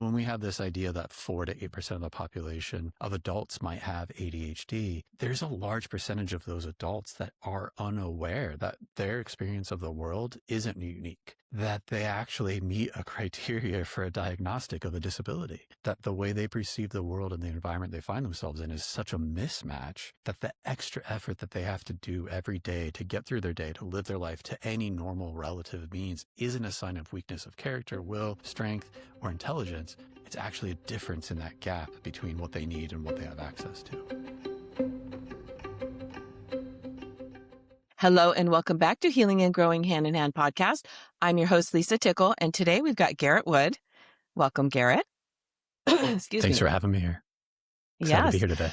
when we have this idea that 4 to 8% of the population of adults might have ADHD, there's a large percentage of those adults that are unaware that their experience of the world isn't unique, that they actually meet a criteria for a diagnostic of a disability, that the way they perceive the world and the environment they find themselves in is such a mismatch that the extra effort that they have to do every day to get through their day, to live their life to any normal relative means isn't a sign of weakness of character, will, strength, or intelligence. It's actually a difference in that gap between what they need and what they have access to. Hello and welcome back to Healing and Growing Hand in Hand podcast. I'm your host, Lisa Tickle, and today we've got Garrett Wood. Welcome, Garrett. Thanks for having me here. Excited to be here today.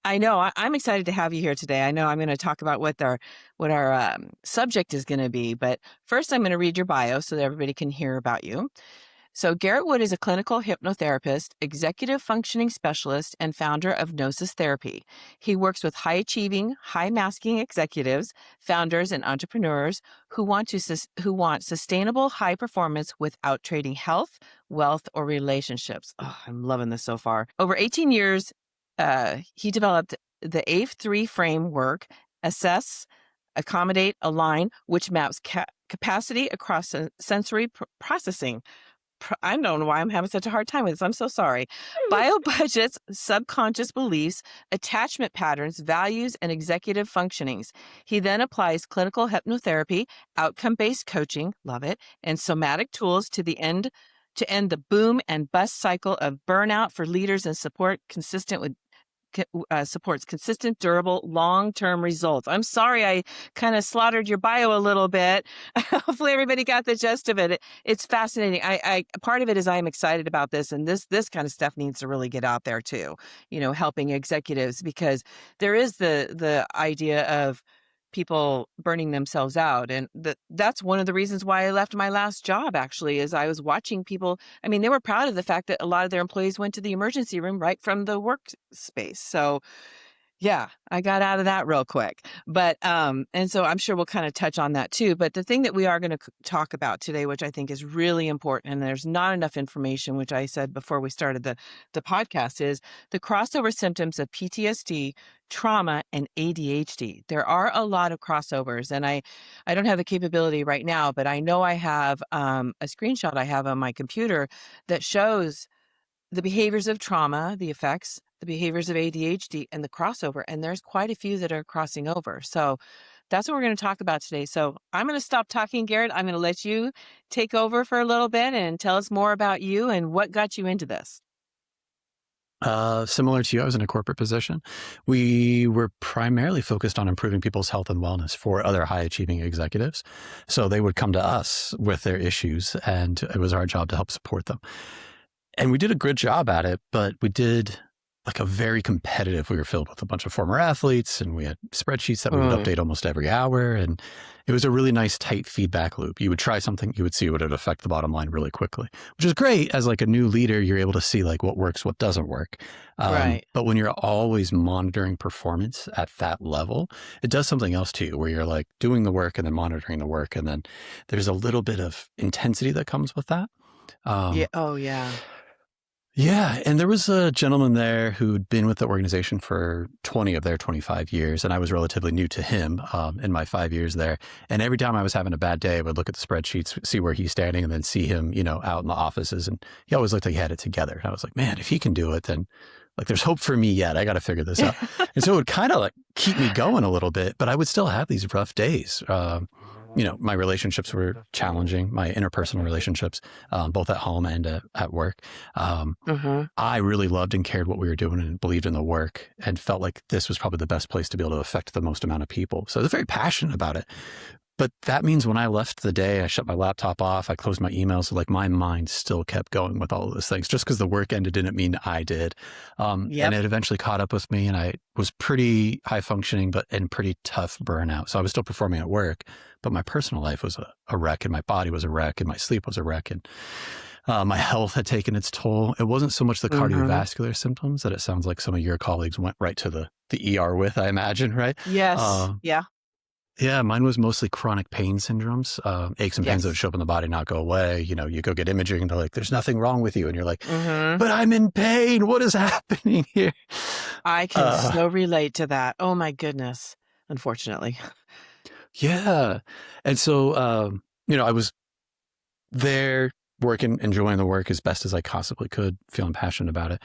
I know. I'm excited to have you here today. I know I'm going to talk about what our subject is going to be, but first I'm going to read your bio so that everybody can hear about you. So Garrett Wood is a clinical hypnotherapist, executive functioning specialist, and founder of Gnosis Therapy. He works with high-achieving, high-masking executives, founders, and entrepreneurs who want sustainable high performance without trading health, wealth, or relationships. Oh, I'm loving this so far. Over 18 years, he developed the AVE3 framework, assess, accommodate, align, which maps capacity across sensory processing. I don't know why I'm having such a hard time with this. I'm so sorry. Bio budgets, subconscious beliefs, attachment patterns, values, and executive functionings. He then applies clinical hypnotherapy, outcome-based coaching, love it, and somatic tools to end the boom and bust cycle of burnout for leaders and supports consistent, durable, long-term results. I'm sorry I kind of slaughtered your bio a little bit. Hopefully everybody got the gist of it. It's fascinating. I part of it is I'm excited about this, and this kind of stuff needs to really get out there too, helping executives, because there is the idea of people burning themselves out. And that's one of the reasons why I left my last job, actually, is I was watching people. I mean, they were proud of the fact that a lot of their employees went to the emergency room right from the workspace. So yeah, I got out of that real quick. But, and so I'm sure we'll kind of touch on that too. But the thing that we are going to talk about today, which I think is really important, and there's not enough information, which I said before we started the podcast, is the crossover symptoms of PTSD, trauma, and ADHD. There are a lot of crossovers, and I don't have the capability right now, but I know I have a screenshot I have on my computer that shows the behaviors of trauma, the effects, the behaviors of ADHD, and the crossover. And there's quite a few that are crossing over. So that's what we're going to talk about today. So I'm going to stop talking, Garrett. I'm going to let you take over for a little bit and tell us more about you and what got you into this. Similar to you, I was in a corporate position. We were primarily focused on improving people's health and wellness for other high-achieving executives. So they would come to us with their issues, and it was our job to help support them. And we did a good job at it, but we did we were filled with a bunch of former athletes, and we had spreadsheets that we would update almost every hour. And it was a really nice, tight feedback loop. You would try something, you would see what would affect the bottom line really quickly, which is great. As like a new leader, you're able to see like what works, what doesn't work. Right. But when you're always monitoring performance at that level, it does something else to you, where you're like doing the work and then monitoring the work. And then there's a little bit of intensity that comes with that. Yeah. Oh, yeah. Yeah. And there was a gentleman there who'd been with the organization for 20 of their 25 years. And I was relatively new to him in my 5 years there. And every time I was having a bad day, I would look at the spreadsheets, see where he's standing, and then see him, out in the offices. And he always looked like he had it together. And I was like, man, if he can do it, then like there's hope for me yet. I got to figure this out. And so it would kind of like keep me going a little bit, but I would still have these rough days. My relationships were challenging, my interpersonal relationships, both at home and at work. I really loved and cared what we were doing and believed in the work, and felt like this was probably the best place to be able to affect the most amount of people. So I was very passionate about it. But that means when I left the day, I shut my laptop off, I closed my emails. So like my mind still kept going with all of those things. Just because the work ended didn't mean I did. And it eventually caught up with me, and I was pretty high functioning, but in pretty tough burnout. So I was still performing at work, but my personal life was a wreck, and my body was a wreck, and my sleep was a wreck. And my health had taken its toll. It wasn't so much the cardiovascular symptoms that it sounds like some of your colleagues went right to the ER with, I imagine, right? Yes. Yeah. Yeah, mine was mostly chronic pain syndromes, aches and pains that Yes. show up in the body, not go away. You know, you go get imaging and they're like, there's nothing wrong with you. And you're like, Hmm. but I'm in pain. What is happening here? I can Uh, so relate to that. Oh my goodness. Unfortunately. yeah. And so, I was there working, enjoying the work as best as I possibly could, feeling passionate about it.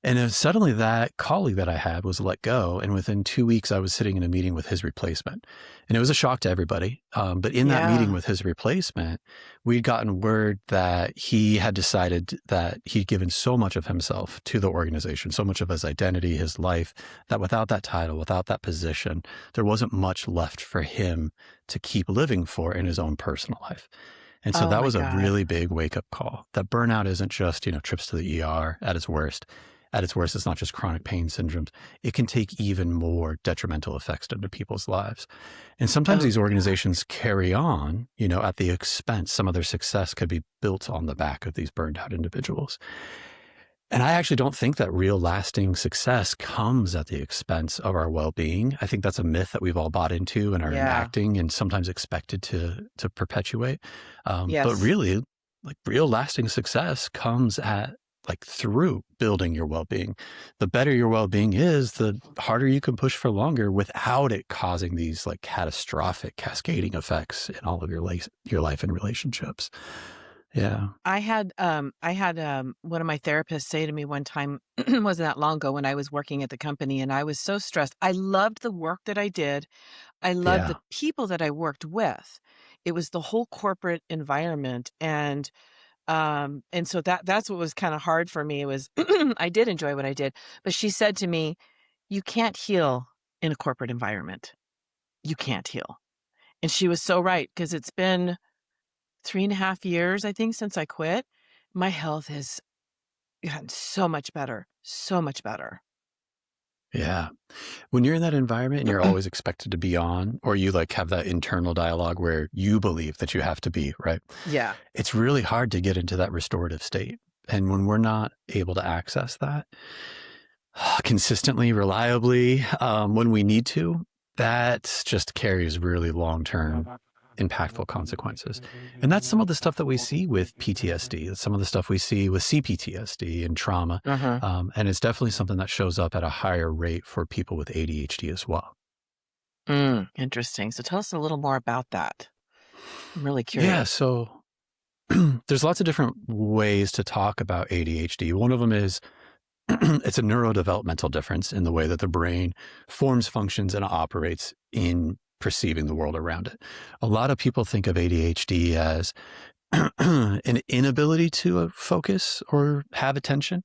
And then suddenly that colleague that I had was let go. And within 2 weeks, I was sitting in a meeting with his replacement. And it was a shock to everybody. But in that meeting Yeah. with his replacement, we'd gotten word that he had decided that he'd given so much of himself to the organization, so much of his identity, his life, that without that title, without that position, there wasn't much left for him to keep living for in his own personal life. And so Oh that my was a God. really big wake-up call, that burnout isn't just, trips to the ER at its worst. At its worst, it's not just chronic pain syndromes. It can take even more detrimental effects into people's lives. And sometimes Oh these God. organizations carry on, at the expense. Some of their success could be built on the back of these burned out individuals. And I actually don't think that real lasting success comes at the expense of our well-being. I think that's a myth that we've all bought into and are Yeah. enacting and sometimes expected to perpetuate. But Yes. really, like real lasting success comes at through building your well-being. The better your well-being is, the harder you can push for longer without it causing these like catastrophic cascading effects in all of your life and relationships. Yeah. I had one of my therapists say to me one time, wasn't that long ago, when I was working at the company and I was so stressed. I loved the work that I did. I loved the Yeah. people that I worked with. It was the whole corporate environment. And so that's what was kind of hard for me. It was I did enjoy what I did. But she said to me, you can't heal in a corporate environment. You can't heal. And she was so right, because it's been 3.5 years, I think, since I quit. My health has gotten so much better, so much better. Yeah. When you're in that environment and you're always expected to be on, or you like have that internal dialogue where you believe that you have to be, right? Yeah. It's really hard to get into that restorative state. And when we're not able to access that consistently, reliably, when we need to, that just carries really long-term impactful consequences. And that's some of the stuff that we see with PTSD. That's some of the stuff we see with CPTSD and trauma. Uh-huh. And it's definitely something that shows up at a higher rate for people with ADHD as well. Interesting. So tell us a little more about that. I'm really Yeah. curious. So there's lots of different ways to talk about ADHD. One of them is it's a neurodevelopmental difference in the way that the brain forms, functions, and operates in perceiving the world around it. A lot of people think of ADHD as an inability to focus or have attention.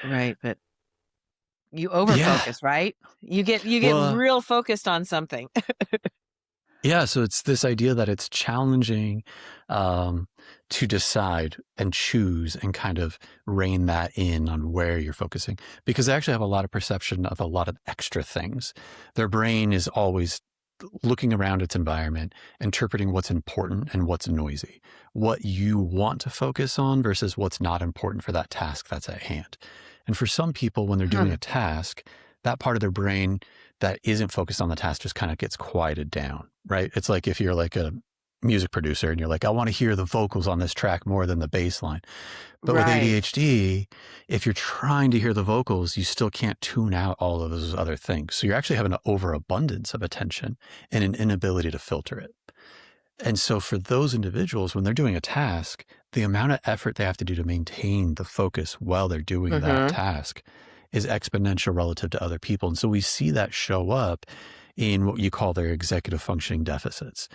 Right, but you Yeah. overfocus, right? You get Well, real focused on something. yeah. So it's this idea that it's challenging to decide and choose and kind of rein that in on where you're focusing, because they actually have a lot of perception of a lot of extra things. Their brain is always looking around its environment, interpreting what's important and what's noisy, what you want to focus on versus what's not important for that task that's at hand. And for some people, when they're doing Hmm. a task, that part of their brain that isn't focused on the task just kind of gets quieted down, right? It's like if you're like a music producer and you're like, I want to hear the vocals on this track more than the bass line. But with Right. ADHD, if you're trying to hear the vocals, you still can't tune out all of those other things. So you're actually having an overabundance of attention and an inability to filter it. And so for those individuals, when they're doing a task, the amount of effort they have to do to maintain the focus while they're doing that Mm-hmm. task is exponential relative to other people. And so we see that show up in what you call their executive functioning deficits.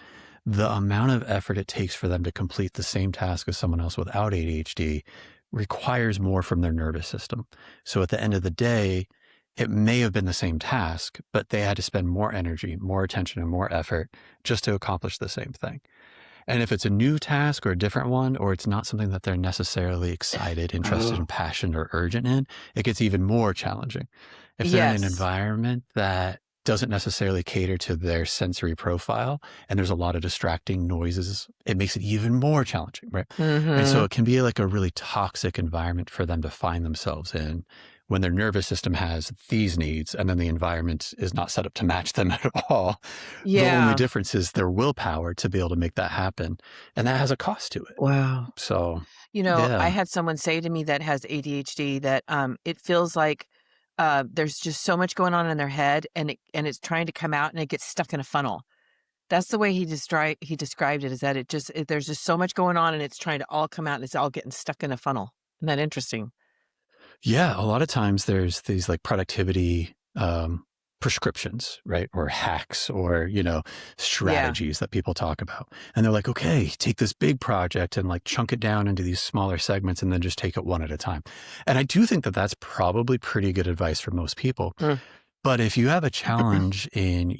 The amount of effort it takes for them to complete the same task as someone else without ADHD requires more from their nervous system. So at the end of the day, it may have been the same task, but they had to spend more energy, more attention, and more effort just to accomplish the same thing. And if it's a new task or a different one, or it's not something that they're necessarily excited, interested, Oh. and passionate or urgent in, it gets even more challenging. If they're in an Yes. environment that doesn't necessarily cater to their sensory profile and there's a lot of distracting noises, it makes it even more challenging, right? And so Mm-hmm. it can be like a really toxic environment for them to find themselves in, when their nervous system has these needs and then the environment is not set up to match them at all. The only difference is their willpower to be able to make that happen. And that has a cost to it. Wow. So, I had someone say to me that has ADHD that it feels like there's just so much going on in their head and it's trying to come out and it gets stuck in a funnel. That's the way he described it, is that there's just so much going on and it's trying to all come out and it's all getting stuck in a funnel. Isn't that interesting? Yeah, a lot of times there's these like productivity prescriptions, right? Or hacks or, strategies that people talk about. And they're like, okay, take this big project and like chunk it down into these smaller segments and then just take it one at a time. And I do think that that's probably pretty good advice for most people. But if you have a challenge in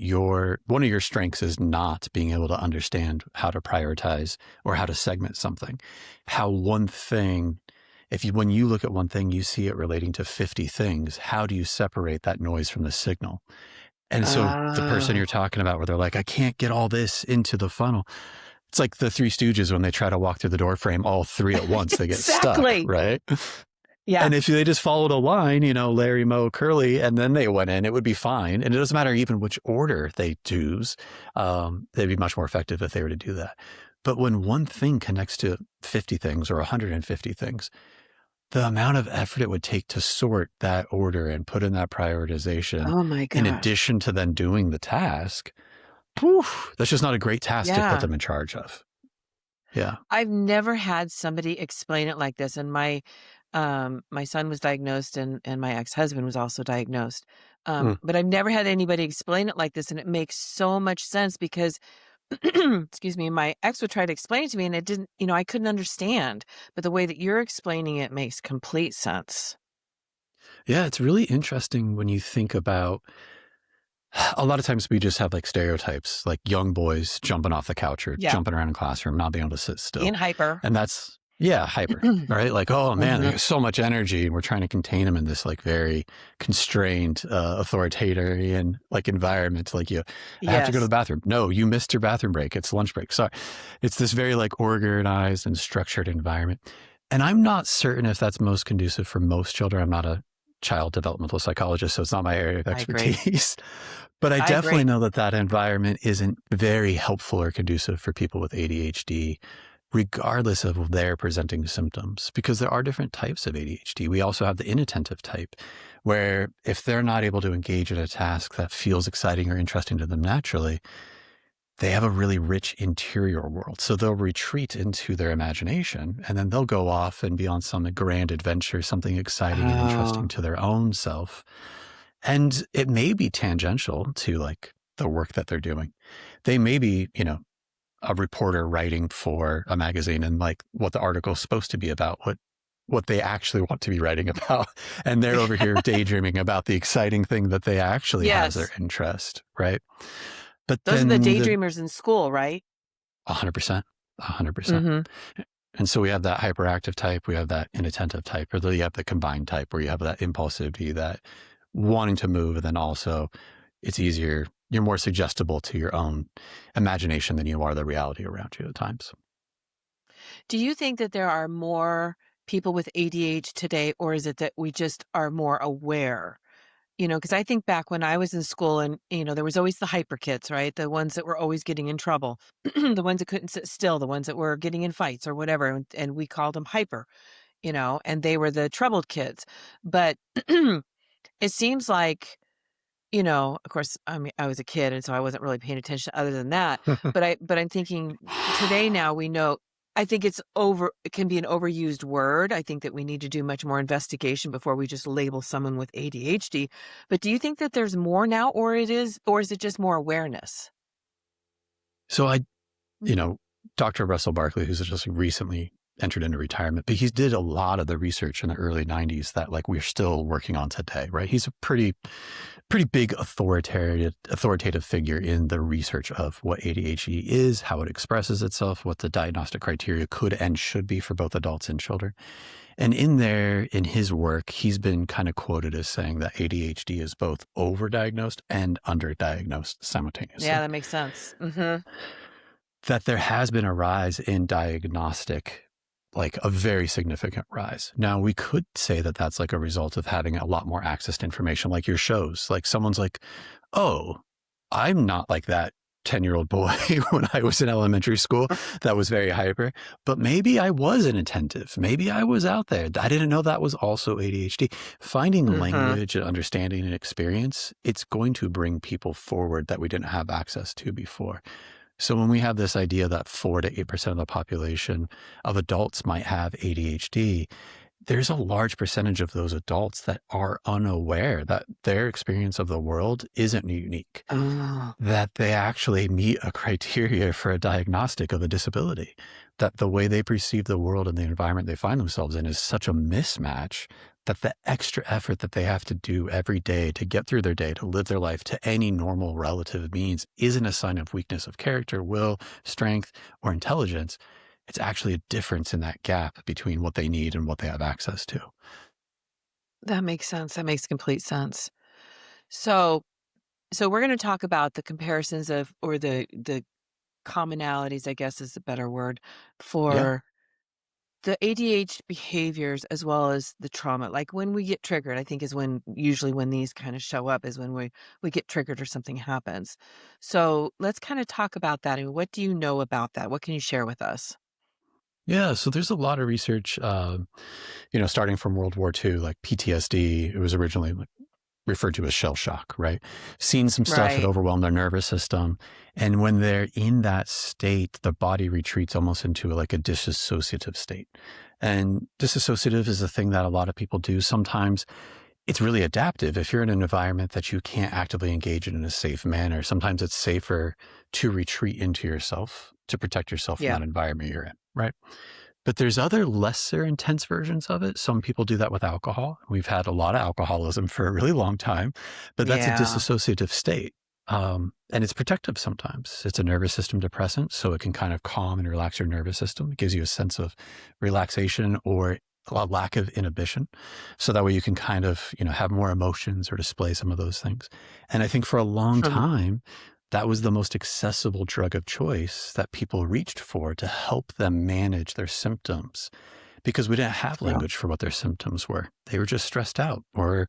one of your strengths is not being able to understand how to prioritize or how to segment something, when you look at one thing, you see it relating to 50 things, how do you separate that noise from the signal? And so the person you're talking about where they're like, I can't get all this into the funnel. It's like the Three Stooges when they try to walk through the door frame, all three at once, they get Exactly. stuck, right? Yeah. And if they just followed a line, Larry, Moe, Curly, and then they went in, it would be fine. And it doesn't matter even which order they choose. They'd be much more effective if they were to do that. But when one thing connects to 50 things or 150 things, the amount of effort it would take to sort that order and put in that prioritization, Oh my gosh. in addition to then doing the task, that's just not a great task to put them in charge of. Yeah. I've never had somebody explain it like this. And my son was diagnosed and my ex-husband was also diagnosed. But I've never had anybody explain it like this. And it makes so much sense because excuse me, my ex would try to explain it to me and it didn't, I couldn't understand. But the way that you're explaining it makes complete sense. Yeah, it's really interesting when you think about, a lot of times we just have like stereotypes, like young boys jumping off the couch or jumping around in classroom, not being able to sit still. Being hyper. And that's, hyper, right? Like, oh man, they have so much energy and we're trying to contain them in this like very constrained, authoritarian like environment. Like I have to go to the bathroom. No, you missed your bathroom break. It's lunch break. Sorry. It's this very like organized and structured environment. And I'm not certain if that's most conducive for most children. I'm not a child developmental psychologist, so it's not my area of expertise. But I definitely know that environment isn't very helpful or conducive for people with ADHD, regardless of their presenting symptoms, because there are different types of ADHD. We also have the inattentive type, where if they're not able to engage in a task that feels exciting or interesting to them naturally, they have a really rich interior world. So they'll retreat into their imagination and then they'll go off and be on some grand adventure, something exciting and interesting to their own self. And it may be tangential to like the work that they're doing. They may be, a reporter writing for a magazine and like what the article is supposed to be about, what they actually want to be writing about. And they're over here daydreaming about the exciting thing that they actually has their interest, right? But those are the daydreamers in school, right? 100%. And so we have that hyperactive type, we have that inattentive type, or you have the combined type where you have that impulsivity, that wanting to move, and then also it's easier. You're more suggestible to your own imagination than you are the reality around you at times. Do you think that there are more people with ADHD today, or is it that we just are more aware? Because I think back when I was in school and, there was always the hyper kids, right? The ones that were always getting in trouble, the ones that couldn't sit still, the ones that were getting in fights or whatever. And we called them hyper, and they were the troubled kids. But it seems like, of course, I mean, I was a kid and so I wasn't really paying attention other than that. But I'm thinking today now we know, I think it can be an overused word. I think that we need to do much more investigation before we just label someone with ADHD. But do you think that there's more now or is it just more awareness? So Dr. Russell Barkley, who's just recently entered into retirement, but he did a lot of the research in the early 90s that like we're still working on today, right? He's a pretty big authoritative figure in the research of what ADHD is, how it expresses itself, what the diagnostic criteria could and should be for both adults and children. And in his work, he's been kind of quoted as saying that ADHD is both overdiagnosed and underdiagnosed simultaneously. Yeah, that makes sense. That there has been a rise in diagnostic like a very significant rise. Now, we could say that that's like a result of having a lot more access to information, like your shows. Like someone's like, oh, I'm not like that 10-year-old boy when I was in elementary school that was very hyper, but maybe I was inattentive. Maybe I was out there. I didn't know that was also ADHD. Finding language and understanding and experience, it's going to bring people forward that we didn't have access to before. So when we have this idea that 4 to 8% of the population of adults might have ADHD, there's a large percentage of those adults that are unaware that their experience of the world isn't unique, that they actually meet a criteria for a diagnostic of a disability, that the way they perceive the world and the environment they find themselves in is such a mismatch that the extra effort that they have to do every day to get through their day, to live their life to any normal relative means isn't a sign of weakness of character, will, strength, or intelligence. It's actually a difference in that gap between what they need and what they have access to. That makes sense. That makes complete sense. So we're going to talk about the comparisons of, or the commonalities, I guess is a better word, Yeah. for the ADHD behaviors as well as the trauma. Like when we get triggered, I think is usually when these kind of show up, is when we get triggered or something happens. So let's kind of talk about that. And what do you know about that? What can you share with us? Yeah. So there's a lot of research, starting from World War II, like PTSD. It was originally referred to as shell shock, right? Seen some stuff that Right. overwhelmed their nervous system. And when they're in that state, the body retreats almost into like a disassociative state. And disassociative is a thing that a lot of people do. Sometimes it's really adaptive. If you're in an environment that you can't actively engage in a safe manner, sometimes it's safer to retreat into yourself to protect yourself from Yeah. that environment you're in, right? But there's other lesser intense versions of it. Some people do that with alcohol. We've had a lot of alcoholism for a really long time, but that's a Yeah. dissociative state. And it's protective sometimes. It's a nervous system depressant, so it can kind of calm and relax your nervous system. It gives you a sense of relaxation or a lack of inhibition. So that way you can kind of, have more emotions or display some of those things. And I think for a long time, that was the most accessible drug of choice that people reached for to help them manage their symptoms, because we didn't have language for what their symptoms were. They were just stressed out or,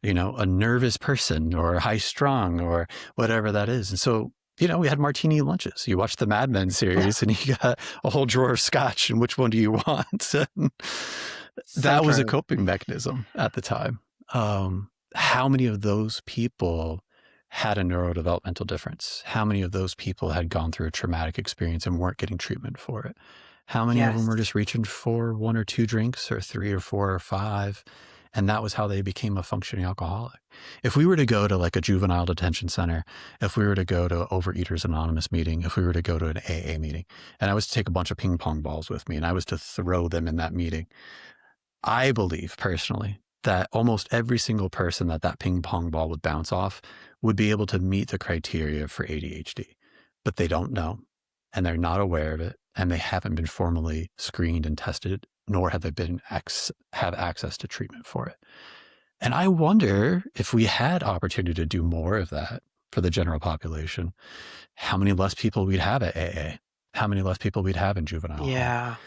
a nervous person or high strung or whatever that is. And so, we had martini lunches. You watch the Mad Men series and you got a whole drawer of scotch, and which one do you want? That was a coping mechanism at the time. How many of those people had a neurodevelopmental difference? How many of those people had gone through a traumatic experience and weren't getting treatment for it? How many of them were just reaching for 1 or 2 drinks or 3 or 4 or 5? And that was how they became a functioning alcoholic. If we were to go to like a juvenile detention center, if we were to go to Overeaters Anonymous meeting, if we were to go to an AA meeting, and I was to take a bunch of ping pong balls with me and I was to throw them in that meeting, I believe personally that almost every single person that ping pong ball would bounce off would be able to meet the criteria for ADHD, but they don't know, and they're not aware of it, and they haven't been formally screened and tested, nor have they have access to treatment for it. And I wonder if we had opportunity to do more of that for the general population, how many less people we'd have at AA, how many less people we'd have in juvenile hall,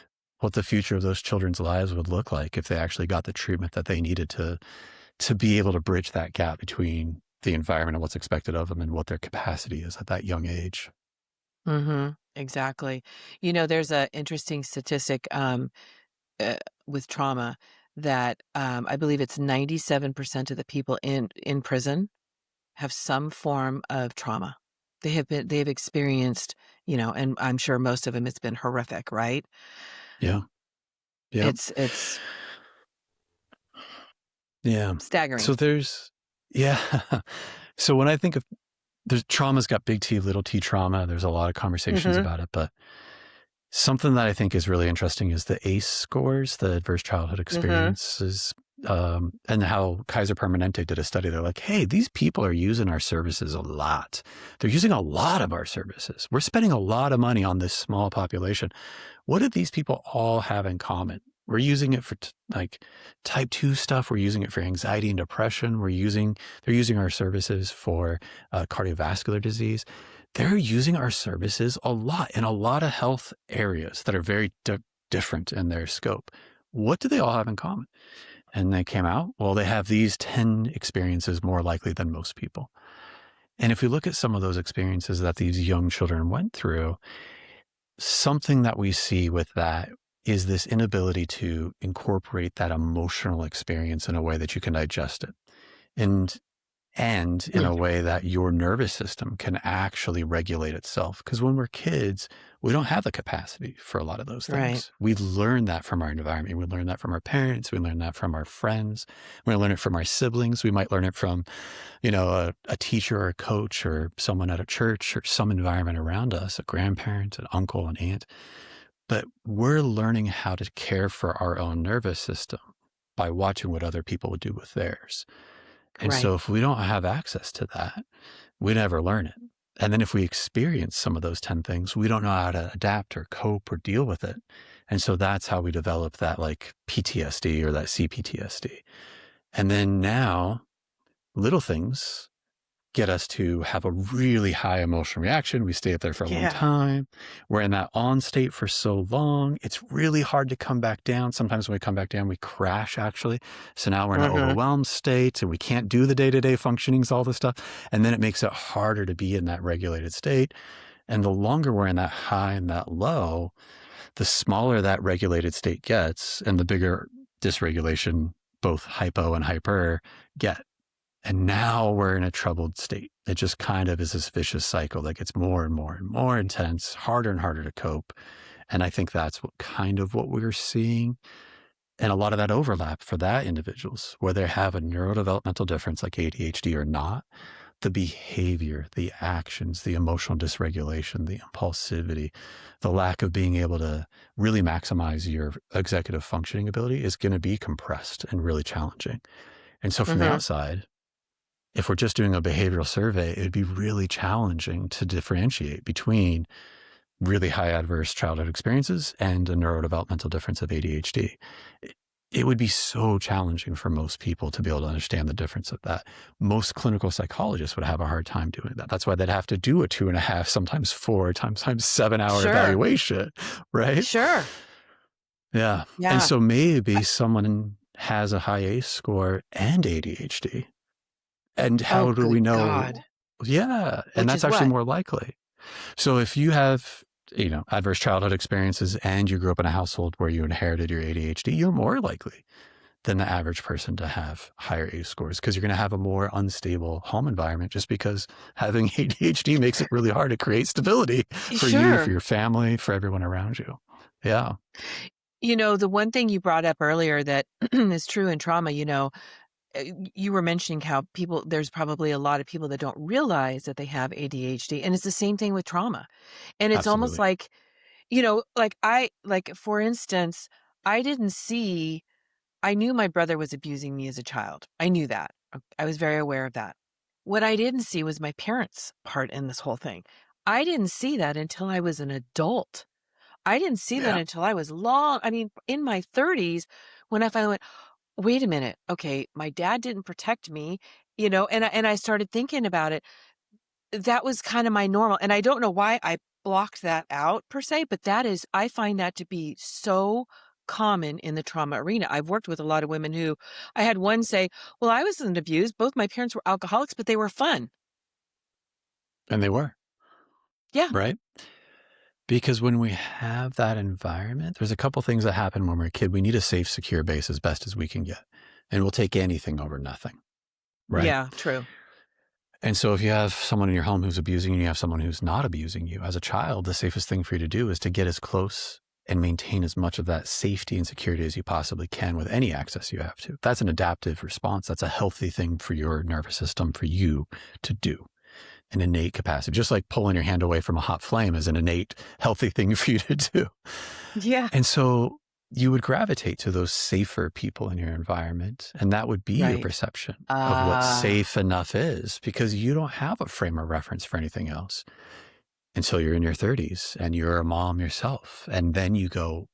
what the future of those children's lives would look like if they actually got the treatment that they needed to be able to bridge that gap between the environment and what's expected of them and what their capacity is at that young age. Exactly. There's an interesting statistic with trauma that I believe it's 97% of the people in prison have some form of trauma. They've experienced, and I'm sure most of them, it's been horrific, right? Yeah. Yeah. It's Yeah. staggering. So so when I think of, trauma's got big T, little t trauma. There's a lot of conversations about it, but something that I think is really interesting is the ACE scores, the adverse childhood experiences, and how Kaiser Permanente did a study. They're like, hey, these people are using our services a lot. They're using a lot of our services. We're spending a lot of money on this small population. What do these people all have in common? We're using it for like type 2 stuff. We're using it for anxiety and depression. They're using our services for cardiovascular disease. They're using our services a lot in a lot of health areas that are very different in their scope. What do they all have in common? And they came out, well, they have these 10 experiences more likely than most people. And if we look at some of those experiences that these young children went through, something that we see with that is this inability to incorporate that emotional experience in a way that you can digest it. And in a way that your nervous system can actually regulate itself. Because when we're kids, we don't have the capacity for a lot of those things. Right. We learn that from our environment. We learn that from our parents. We learn that from our friends. We learn it from our siblings. We might learn it from, a teacher or a coach or someone at a church or some environment around us, a grandparent, an uncle, an aunt. But we're learning how to care for our own nervous system by watching what other people would do with theirs. And Right. so if we don't have access to that, we never learn it. And then if we experience some of those 10 things, we don't know how to adapt or cope or deal with it. And so that's how we develop that like PTSD or that CPTSD. And then now little things get us to have a really high emotional reaction. We stay up there for a long time. We're in that on state for so long. It's really hard to come back down. Sometimes when we come back down, we crash actually. So now we're in an overwhelmed state and we can't do the day-to-day functionings, all this stuff. And then it makes it harder to be in that regulated state. And the longer we're in that high and that low, the smaller that regulated state gets and the bigger dysregulation, both hypo and hyper, get. And now we're in a troubled state. It just kind of is this vicious cycle that gets more and more and more intense, harder and harder to cope. And I think that's what we're seeing. And a lot of that overlap for that individuals, whether they have a neurodevelopmental difference like ADHD or not, the behavior, the actions, the emotional dysregulation, the impulsivity, the lack of being able to really maximize your executive functioning ability is going to be compressed and really challenging. And so from the outside, if we're just doing a behavioral survey, it would be really challenging to differentiate between really high adverse childhood experiences and a neurodevelopmental difference of ADHD. It would be so challenging for most people to be able to understand the difference of that. Most clinical psychologists would have a hard time doing that. That's why they'd have to do a 2.5, sometimes 4, sometimes 7-hour evaluation, right? Sure. Yeah. And so maybe someone has a high ACE score and ADHD. And how do we know? God. Yeah. And that's actually more likely. So if you have, adverse childhood experiences and you grew up in a household where you inherited your ADHD, you're more likely than the average person to have higher ACE scores because you're going to have a more unstable home environment just because having ADHD makes it really hard to create stability for you, for your family, for everyone around you. Yeah. The one thing you brought up earlier that is true in trauma, you were mentioning how there's probably a lot of people that don't realize that they have ADHD, and it's the same thing with trauma. And it's almost like, for instance, I knew my brother was abusing me as a child. I knew that. I was very aware of that. What I didn't see was my parents' part in this whole thing. I didn't see that until I was an adult. I didn't see that until I was in my 30s when I finally went, wait a minute. Okay, my dad didn't protect me, and I started thinking about it. That was kind of my normal. And I don't know why I blocked that out per se, but I find that to be so common in the trauma arena. I've worked with a lot of women who I had one say, well, I wasn't abused. Both my parents were alcoholics, but they were fun. And they were. Yeah. Right? Because when we have that environment, there's a couple things that happen when we're a kid. We need a safe, secure base as best as we can get. And we'll take anything over nothing. Right? Yeah, true. And so if you have someone in your home who's abusing you and you have someone who's not abusing you, as a child, the safest thing for you to do is to get as close and maintain as much of that safety and security as you possibly can with any access you have to. That's an adaptive response. That's a healthy thing for your nervous system, for you to do. An innate capacity, just like pulling your hand away from a hot flame is an innate, healthy thing for you to do. Yeah. And so you would gravitate to those safer people in your environment. And that would be your perception of what safe enough is, because you don't have a frame of reference for anything else until you're in your 30s and you're a mom yourself. And then you go,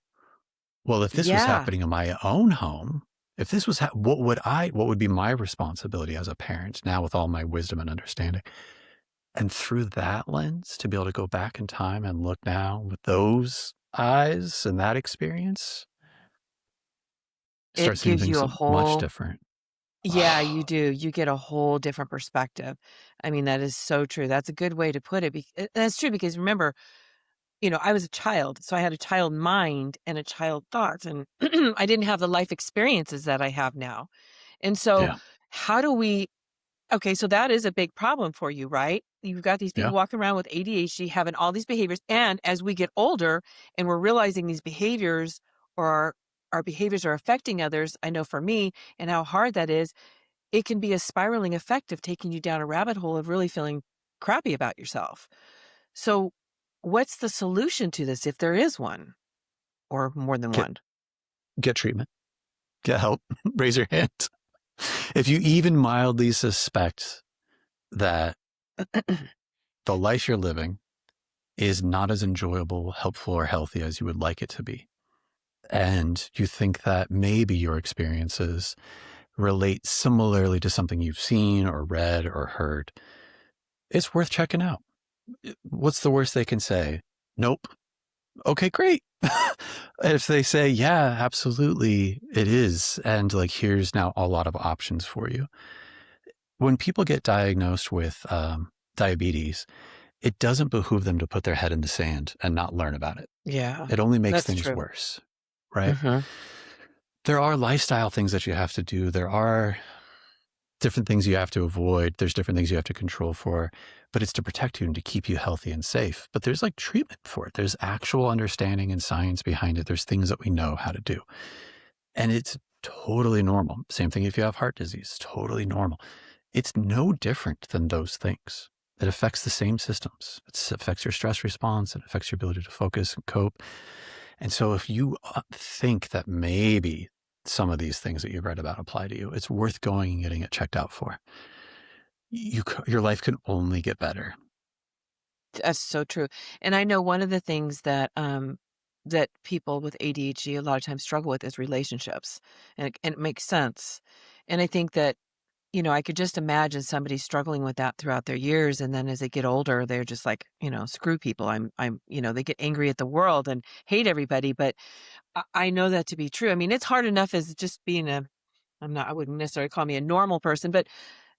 well, if this was happening in my own home, if this was, what would be my responsibility as a parent now with all my wisdom and understanding? And through that lens, to be able to go back in time and look now with those eyes and that experience, start It seeing gives you things a much whole different. Yeah, you do. You get a whole different perspective. I mean, that is so true. That's a good way to put it. That's true because remember, I was a child, so I had a child mind and a child thoughts, and I didn't have the life experiences that I have now. And so, Yeah. how do we okay, so that is a big problem for you, right? You've got these people Yeah. walking around with ADHD having all these behaviors. And as we get older and we're realizing these behaviors or our behaviors are affecting others, I know for me and how hard that is, it can be a spiraling effect of taking you down a rabbit hole of really feeling crappy about yourself. So, what's the solution to this if there is one or more than Get one? get treatment. Get help. Raise your hand. If you even mildly suspect that the life you're living is not as enjoyable, helpful, or healthy as you would like it to be, and you think that maybe your experiences relate similarly to something you've seen or read or heard, it's worth checking out. What's the worst they can say? Nope. Okay, great. If they say, yeah, absolutely, it is. And like, here's now a lot of options for you. When people get diagnosed with diabetes, it doesn't behoove them to put their head in the sand and not learn about it. Yeah, It only makes that's things true. worse, right? Hmm. There are lifestyle things that you have to do. There are different things you have to avoid. There's different things you have to control for, but it's to protect you and to keep you healthy and safe. But there's like treatment for it. There's actual understanding and science behind it. There's things that we know how to do. And it's totally normal. Same thing if you have heart disease, totally normal. It's no different than those things. It affects the same systems. It affects your stress response. It affects your ability to focus and cope. And so if you think that maybe some of these things that you've read about apply to you, it's worth going and getting it checked out for. Your life can only get better. That's so true. And I know one of the things that that people with ADHD a lot of times struggle with is relationships. And it makes sense. And I think that, I could just imagine somebody struggling with that throughout their years and then as they get older, they're just like, screw people. They get angry at the world and hate everybody, but I know that to be true. I mean, it's hard enough as just being I wouldn't necessarily call me a normal person, but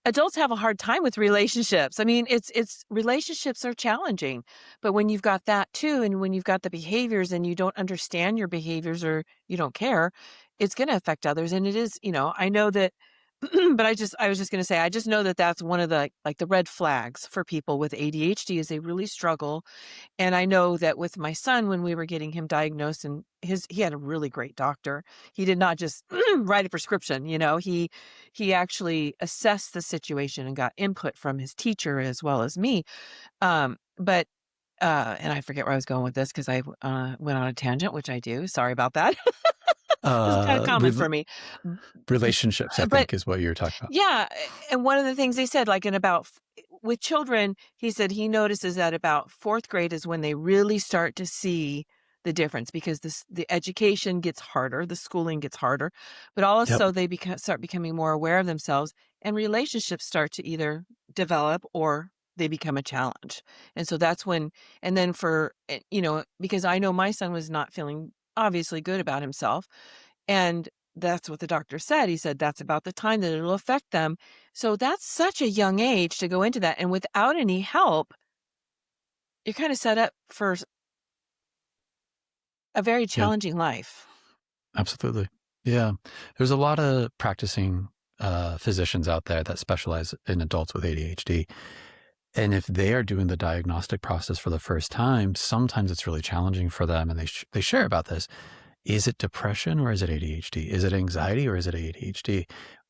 adults have a hard time with relationships. I mean, it's relationships are challenging, but when you've got that too, and when you've got the behaviors and you don't understand your behaviors or you don't care, it's going to affect others. And it is, I know that, but I was just going to say, I just know that that's one of the, like the red flags for people with ADHD is they really struggle. And I know that with my son, when we were getting him diagnosed and he had a really great doctor. He did not just write a prescription, he actually assessed the situation and got input from his teacher as well as me. But and I forget where I was going with this because I went on a tangent, which I do. Sorry about that. This is kind of common for me. Relationships, I But think, is what you're talking about. yeah, and one of the things they said, like, with children, he said he notices that about 4th grade is when they really start to see the difference because the education gets harder, the schooling gets harder, but Yep. also they start becoming more aware of themselves, and relationships start to either develop or they become a challenge. And so that's when, and then because I know my son was not feeling obviously good about himself, and that's what the doctor said. He said that's about the time that it'll affect them. So that's such a young age to go into that. And without any help, you're kind of set up for a very Yeah, challenging life. absolutely. Yeah. There's a lot of practicing physicians out there that specialize in adults with ADHD. And if they are doing the diagnostic process for the first time, sometimes it's really challenging for them. And they share about this. Is it depression or is it ADHD? Is it anxiety or is it ADHD?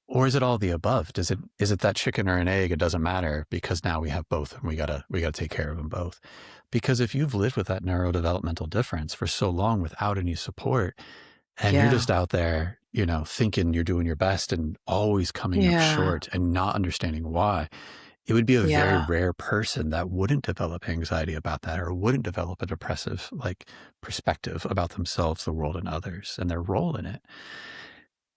Or is it all the above? Is it that chicken or an egg? It doesn't matter because now we have both and we gotta take care of them both. Because if you've lived with that neurodevelopmental difference for so long without any support and you're Yeah. just out there, thinking you're doing your best and always coming up Yeah. short and not understanding why, it would be a very Yeah. rare person that wouldn't develop anxiety about that or wouldn't develop a depressive perspective about themselves, the world, and others and their role in it.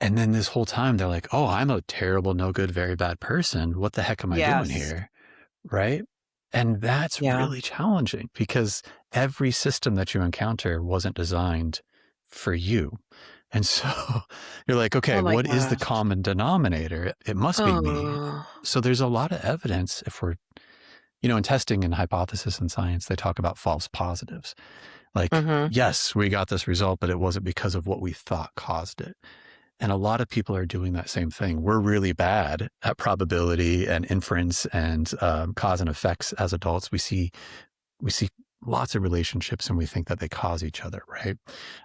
And then this whole time they're like, oh, I'm a terrible, no good, very bad person. What the heck am I doing Yes. here? Right. And that's Yeah. really challenging because every system that you encounter wasn't designed for you. And so you're like, okay, Oh my what is the gosh. common denominator? It must be me. Oh. So there's a lot of evidence if we're, in testing and hypothesis and science, they talk about false positives. Like, Mm-hmm. yes, we got this result, but it wasn't because of what we thought caused it. And a lot of people are doing that same thing. We're really bad at probability and inference and cause and effects as adults. We see lots of relationships and we think that they cause each other, right?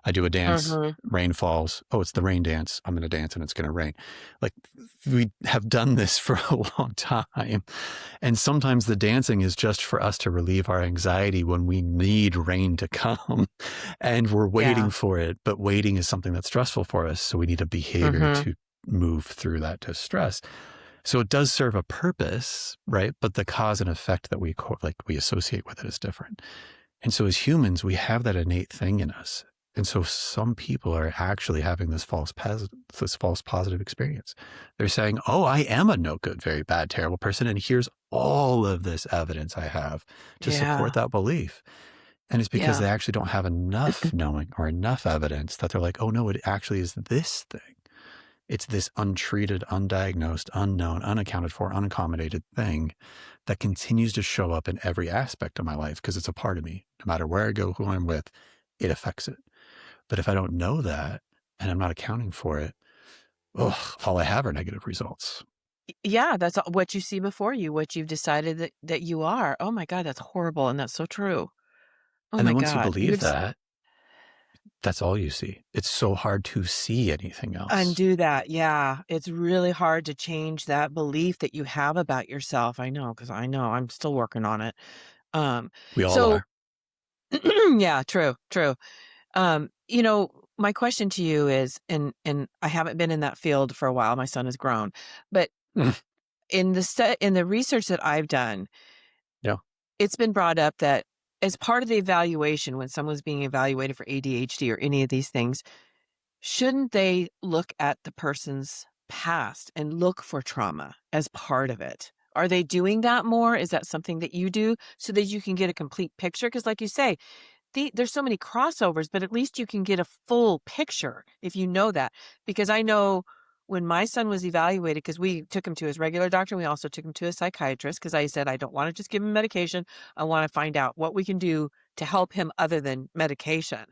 I do a dance, Mm-hmm. rain falls. Oh, it's the rain dance. I'm going to dance and it's going to rain. Like, we have done this for a long time. And sometimes the dancing is just for us to relieve our anxiety when we need rain to come and we're waiting Yeah. for it. But waiting is something that's stressful for us. So we need a behavior Mm-hmm. to move through that distress. So it does serve a purpose, right? But the cause and effect that we associate with it is different. And so as humans, we have that innate thing in us. And so some people are actually having this false positive experience. They're saying, oh, I am a no good, very bad, terrible person. And here's all of this evidence I have to support Yeah. that belief. And it's because Yeah. they actually don't have enough knowing or enough evidence that they're like, oh no, it actually is this thing. It's this untreated, undiagnosed, unknown, unaccounted for, unaccommodated thing that continues to show up in every aspect of my life because it's a part of me. No matter where I go, who I'm with, it affects it. But if I don't know that and I'm not accounting for it, all I have are negative results. Yeah, that's what you see before you, what you've decided that you are. Oh my God, that's horrible. And that's so true. Oh And my then once you God. believe that, that's all you see. It's so hard to see anything else. Undo that. Yeah. It's really hard to change that belief that you have about yourself. I know, because I know I'm still working on it. Um, We all so are. yeah, true, true. My question to you is, and I haven't been in that field for a while. My son has grown, but in the research that I've done, Yeah. it's been brought up that as part of the evaluation, when someone's being evaluated for ADHD or any of these things, shouldn't they look at the person's past and look for trauma as part of it? Are they doing that more? Is that something that you do so that you can get a complete picture? Because, like you say, there's so many crossovers, but at least you can get a full picture if you know that. Because I know when my son was evaluated, because we took him to his regular doctor, we also took him to a psychiatrist because I said, I don't want to just give him medication. I want to find out what we can do to help him other than medication.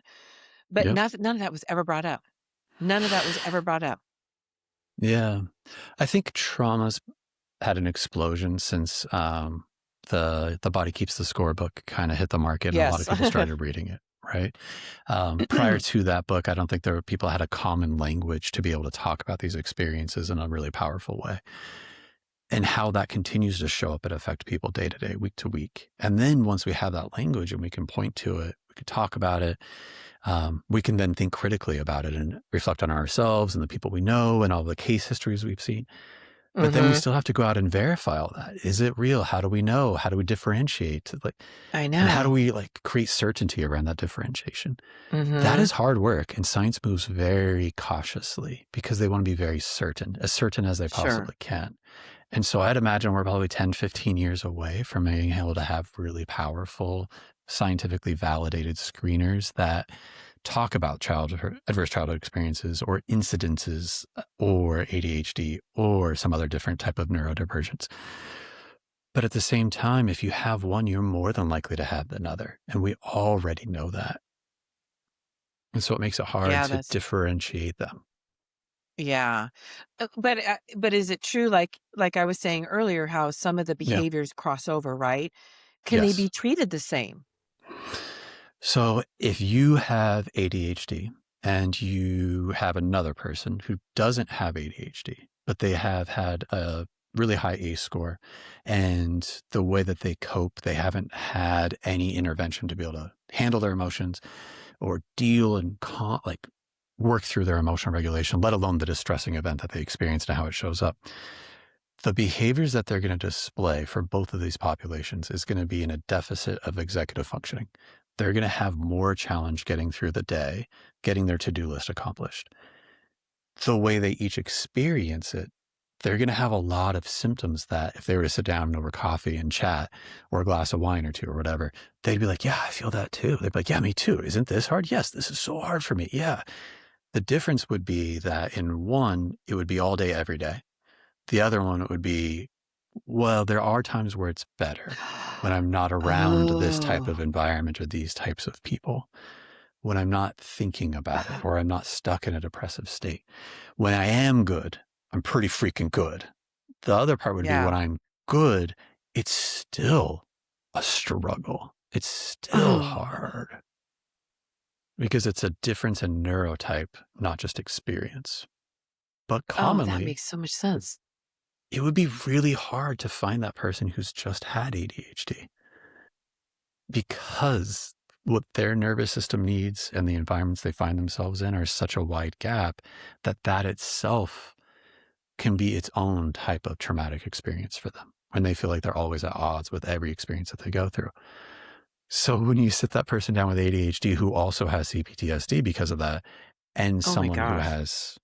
But Yep. none of that was ever brought up. None of that was ever brought up. Yeah. I think trauma's had an explosion since the Body Keeps the Score book kind of hit the market and a lot of Yes. people started reading it, right? Prior to that book, I don't think people had a common language to be able to talk about these experiences in a really powerful way. And how that continues to show up and affect people day to day, week to week. And then once we have that language and we can point to it, we can talk about it, we can then think critically about it and reflect on ourselves and the people we know and all the case histories we've seen. But then we still have to go out and verify all that. Is it real? How do we know? How do we differentiate? I And how do know. we create certainty around that differentiation? That Mm-hmm. is hard work. And science moves very cautiously because they want to be very certain as they Sure. possibly can. And so I'd imagine we're probably 10, 15 years away from being able to have really powerful, scientifically validated screeners that talk about adverse childhood experiences or incidences or ADHD or some other different type of neurodivergence. But at the same time, if you have one, you're more than likely to have another. And we already know that. And so it makes it hard Yeah, to that's differentiate them. yeah. But is it true, like I was saying earlier, how some of the Yeah. behaviors cross over, right? Can they be Yes. treated the same? So if you have ADHD and you have another person who doesn't have ADHD, but they have had a really high ACE score and the way that they cope, they haven't had any intervention to be able to handle their emotions or deal and work through their emotional regulation, let alone the distressing event that they experienced and how it shows up. The behaviors that they're going to display for both of these populations is going to be in a deficit of executive functioning. They're going to have more challenge getting through the day, getting their to-do list accomplished. The way they each experience it they're going to have a lot of symptoms that if they were to sit down over coffee and chat or a glass of wine or two or whatever, they'd be like, yeah, I feel that too. They'd be like, yeah, me too. Isn't this hard? Yes, this is so hard for me. Yeah. The difference would be that in one, it would be all day, every day. The other one would be, well, there are times where it's better when I'm not around this type of Oh, environment or these types of people, when I'm not thinking about it or I'm not stuck in a depressive state. When I am good, I'm pretty freaking good. The other part would be yeah. when I'm good, it's still a struggle. It's still Oh, hard because it's a difference in neurotype, not just experience. But oh, that commonly, makes so much sense. it would be really hard to find that person who's just had ADHD because what their nervous system needs and the environments they find themselves in are such a wide gap that itself can be its own type of traumatic experience for them when they feel like they're always at odds with every experience that they go through. So when you sit that person down with ADHD who also has CPTSD because of that, and Oh my someone who gosh. has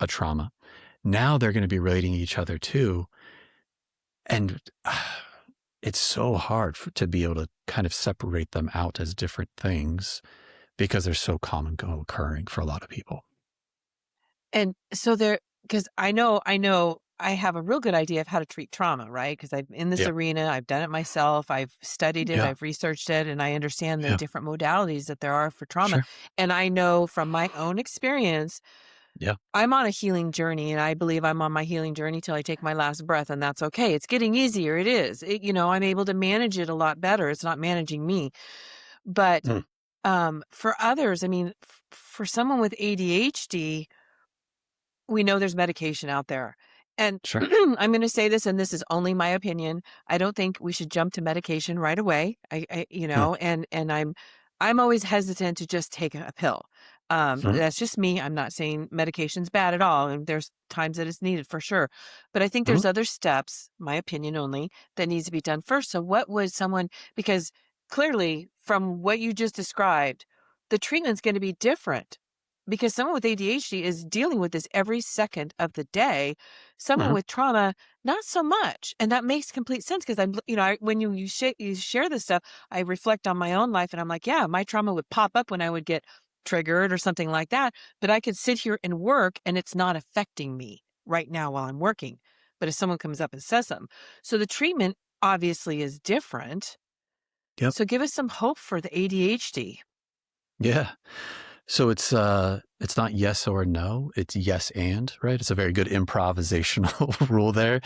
a trauma, now they're going to be relating each other too. And it's so hard to be able to kind of separate them out as different things because they're so common occurring for a lot of people. And so there, because I know I have a real good idea of how to treat trauma, right? Because I'm in this Yeah. arena, I've done it myself, I've studied it, Yeah. I've researched it, and I understand the Yeah. different modalities that there are for trauma. Sure. And I know from my own experience, Yeah. I'm on a healing journey, and I believe I'm on my healing journey till I take my last breath, and that's okay. It's getting easier. It is. I'm able to manage it a lot better. It's not managing me. But Mm. for others, I mean, for someone with ADHD, we know there's medication out there. And Sure. I'm going to say this, and this is only my opinion. I don't think we should jump to medication right away. Mm. And I'm always hesitant to just take a pill. Mm. That's just me. I'm not saying medication's bad at all, and there's times that it's needed for sure. But I think Mm. there's other steps, my opinion only, that needs to be done first. So what would someone, because clearly from what you just described, the treatment's going to be different because someone with ADHD is dealing with this every second of the day. Someone Mm. with trauma, not so much. And that makes complete sense because when you share this stuff, I reflect on my own life and I'm like, yeah, my trauma would pop up when I would get triggered or something like that. But I could sit here and work and it's not affecting me right now while I'm working. But if someone comes up and says something, so the treatment obviously is different. Yep. So give us some hope for the ADHD. Yeah. So it's not yes or no, it's yes and, right? It's a very good improvisational rule there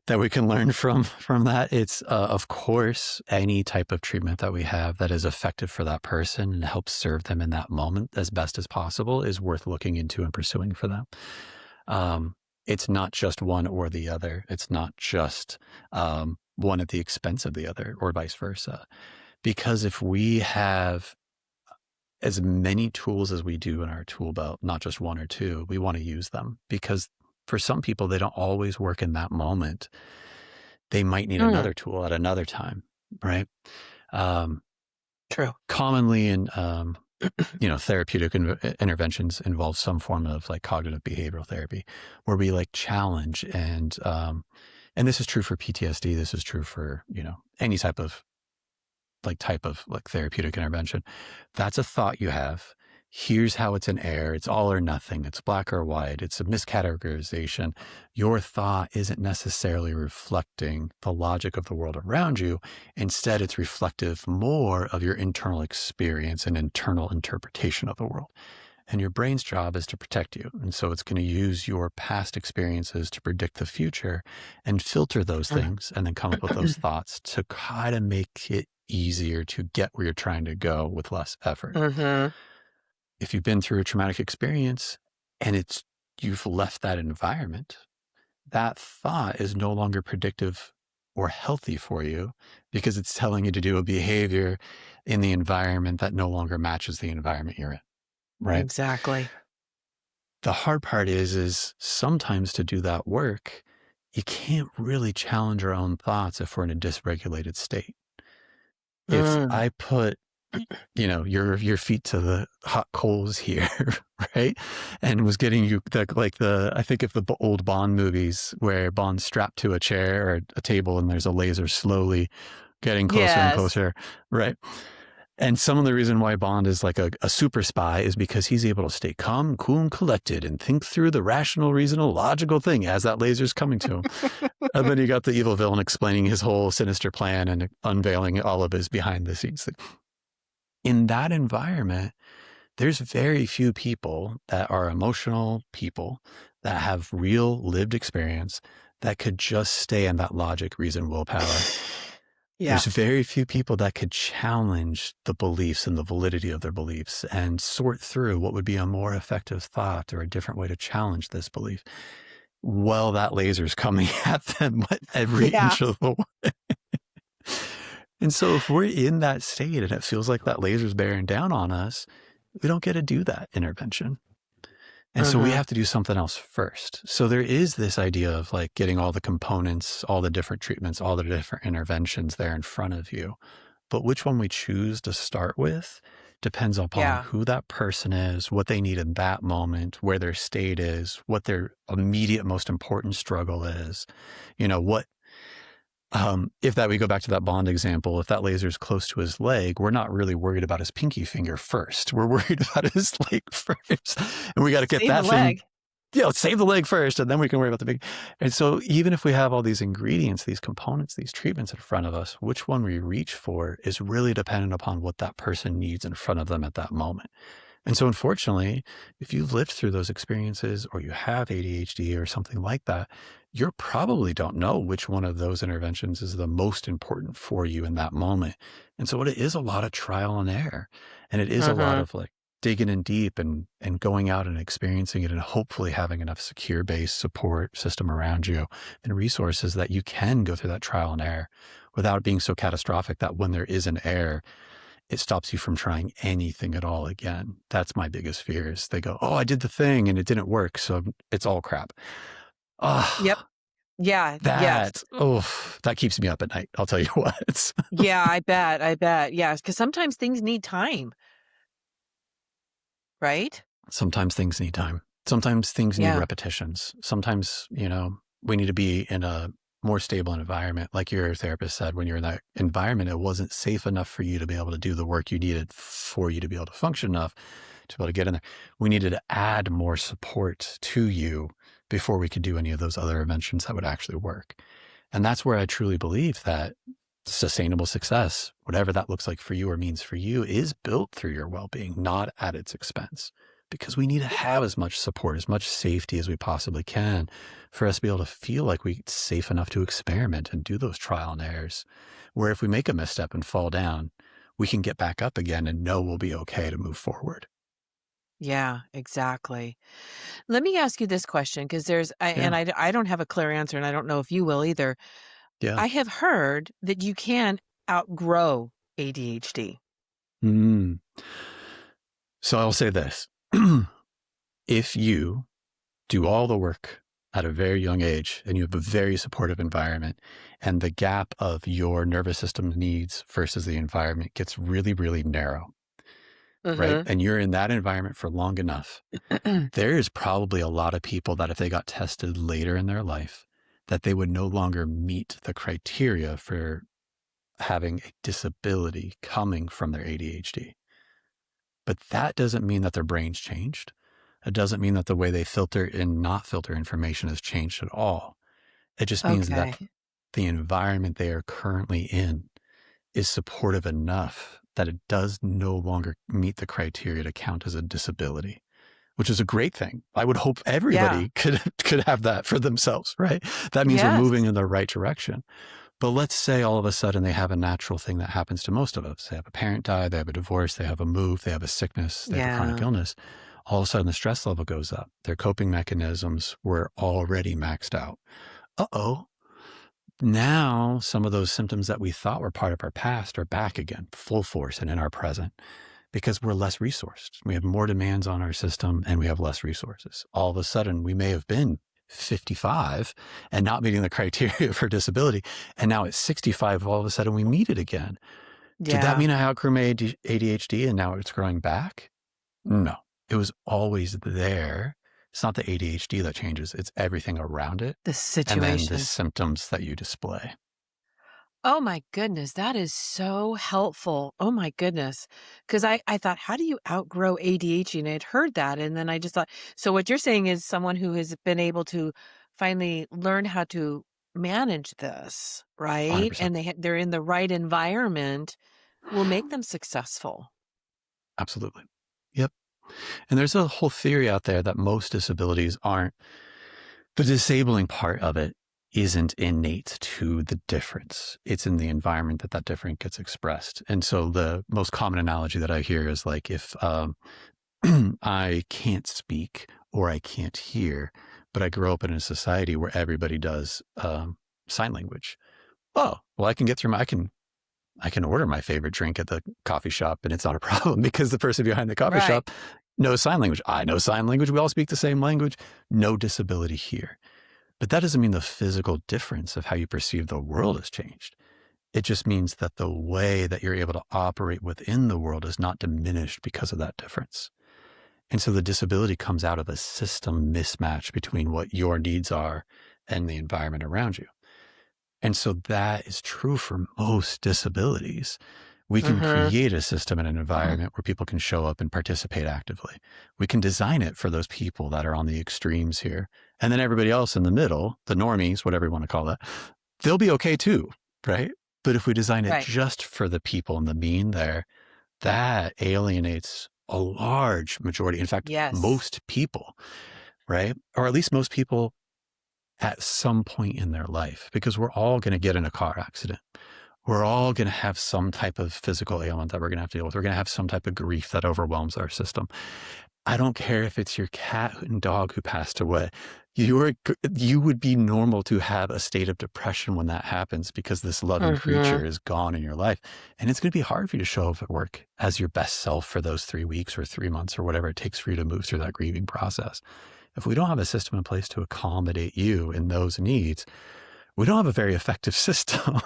that we can learn from that. It's of course any type of treatment that we have that is effective for that person and helps serve them in that moment as best as possible is worth looking into and pursuing for them. It's not just one or the other. It's not just one at the expense of the other or vice versa. Because if we have as many tools as we do in our tool belt, not just one or two, we want to use them because for some people, they don't always work in that moment. They might need Mm, another tool at another time, right? Um, true. Commonly in, therapeutic interventions involve some form of like cognitive behavioral therapy where we like challenge and this is true for PTSD. This is true for, any type of therapeutic intervention. That's a thought you have. Here's how it's an error. It's all or nothing. It's black or white. It's a miscategorization. Your thought isn't necessarily reflecting the logic of the world around you. Instead, it's reflective more of your internal experience and internal interpretation of the world. And your brain's job is to protect you. And so it's going to use your past experiences to predict the future and filter those things and then come up with those thoughts to kind of make it easier to get where you're trying to go with less effort. Mm-hmm. If you've been through a traumatic experience and you've left that environment, that thought is no longer predictive or healthy for you because it's telling you to do a behavior in the environment that no longer matches the environment you're in, right? Exactly. The hard part is sometimes to do that work, you can't really challenge our own thoughts if we're in a dysregulated state. If Mm. I put your feet to the hot coals here, right? And was getting you I think of the old Bond movies where Bond's strapped to a chair or a table and there's a laser slowly getting closer and Yes. closer, right? And some of the reason why Bond is like a super spy is because he's able to stay calm, cool, and collected and think through the rational, reasonable, logical thing as that laser's coming to him. And then you got the evil villain explaining his whole sinister plan and unveiling all of his behind the scenes thing. In that environment, there's very few people that are emotional people that have real lived experience that could just stay in that logic, reason, willpower. Yeah. There's very few people that could challenge the beliefs and the validity of their beliefs and sort through what would be a more effective thought or a different way to challenge this belief. Well, that laser's coming at them every inch of the way. And so if we're in that state and it feels like that laser's bearing down on us, we don't get to do that intervention. And so we have to do something else first. So there is this idea of like getting all the components, all the different treatments, all the different interventions there in front of you. But which one we choose to start with depends upon who that person is, what they need in that moment, where their state is, what their immediate most important struggle is, what if we go back to that Bond example, if that laser is close to his leg, we're not really worried about his pinky finger first. We're worried about his leg first. And we got to get that thing. Let's save the leg first, and then we can worry about the big. And so even if we have all these ingredients, these components, these treatments in front of us, which one we reach for is really dependent upon what that person needs in front of them at that moment. And so unfortunately, if you've lived through those experiences or you have ADHD or something like that, you probably don't know which one of those interventions is the most important for you in that moment. And so it is a lot of trial and error. And it is a lot of like digging in deep and going out and experiencing it and hopefully having enough secure base support system around you and resources that you can go through that trial and error without it being so catastrophic that when there is an error, it stops you from trying anything at all again. That's my biggest fear is they go, oh, I did the thing and it didn't work. So it's all crap. Yep. Yeah. That keeps me up at night. I'll tell you what. Yeah, I bet. Yeah. Because sometimes things need time. Right? Sometimes things need time. Sometimes things need repetitions. Sometimes, we need to be in a more stable environment. Like your therapist said, when you're in that environment, it wasn't safe enough for you to be able to do the work you needed for you to be able to function enough to be able to get in there. We needed to add more support to you before we could do any of those other interventions that would actually work. And that's where I truly believe that sustainable success, whatever that looks like for you or means for you, is built through your well-being, not at its expense. Because we need to have as much support, as much safety as we possibly can for us to be able to feel like we're safe enough to experiment and do those trial and errors. Where if we make a misstep and fall down, we can get back up again and know we'll be okay to move forward. Yeah, exactly. Let me ask you this question, because I don't have a clear answer, and I don't know if you will either. Yeah. I have heard that you can outgrow ADHD. So I'll say this. If you do all the work at a very young age and you have a very supportive environment and the gap of your nervous system needs versus the environment gets really, really narrow, right? And you're in that environment for long enough, there is probably a lot of people that if they got tested later in their life, that they would no longer meet the criteria for having a disability coming from their ADHD. But that doesn't mean that their brain's changed. It doesn't mean that the way they filter and not filter information has changed at all. It just means that the environment they are currently in is supportive enough that it does no longer meet the criteria to count as a disability, which is a great thing. I would hope everybody could have that for themselves, right? That means we're moving in the right direction. But let's say all of a sudden they have a natural thing that happens to most of us. They have a parent die, they have a divorce, they have a move, they have a sickness, they have a chronic illness. All of a sudden the stress level goes up. Their coping mechanisms were already maxed out. Now some of those symptoms that we thought were part of our past are back again, full force and in our present, because we're less resourced. We have more demands on our system and we have less resources. All of a sudden we may have been 55 and not meeting the criteria for disability. And now at 65, all of a sudden we meet it again. Did that Yeah. mean I outgrew my ADHD and now it's growing back? No, it was always there. It's not the ADHD that changes, it's everything around it. The And then the situation. symptoms that you display. Oh my goodness, that is so helpful. Oh my goodness. Because I thought, how do you outgrow ADHD? And I'd heard that. And then I just thought, so what you're saying is someone who has been able to finally learn how to manage this, right? 100%. And they're in the right environment will make them successful. Absolutely. Yep. And there's a whole theory out there that most disabilities aren't, the disabling part of it isn't innate to the difference. It's in the environment that difference gets expressed. And so the most common analogy that I hear is like if I can't speak or I can't hear, but I grew up in a society where everybody does sign language. Oh, well, I can get through I can order my favorite drink at the coffee shop and it's not a problem because the person behind the coffee Right. shop knows sign language. I know sign language. We all speak the same language. No disability here. But that doesn't mean the physical difference of how you perceive the world has changed. It just means that the way that you're able to operate within the world is not diminished because of that difference. And so the disability comes out of a system mismatch between what your needs are and the environment around you. And so that is true for most disabilities. We can create a system and an environment where people can show up and participate actively. We can design it for those people that are on the extremes here. And then everybody else in the middle, the normies, whatever you want to call that, they'll be okay too, right? But if we design it Right. just for the people in the mean there, that alienates a large majority. In fact, Yes. most people, right? Or at least most people at some point in their life, because we're all going to get in a car accident. We're all going to have some type of physical ailment that we're going to have to deal with. We're going to have some type of grief that overwhelms our system. I don't care if it's your cat and dog who passed away. You would be normal to have a state of depression when that happens because this loving creature is gone in your life. And it's going to be hard for you to show up at work as your best self for those 3 weeks or 3 months or whatever it takes for you to move through that grieving process. If we don't have a system in place to accommodate you in those needs, we don't have a very effective system.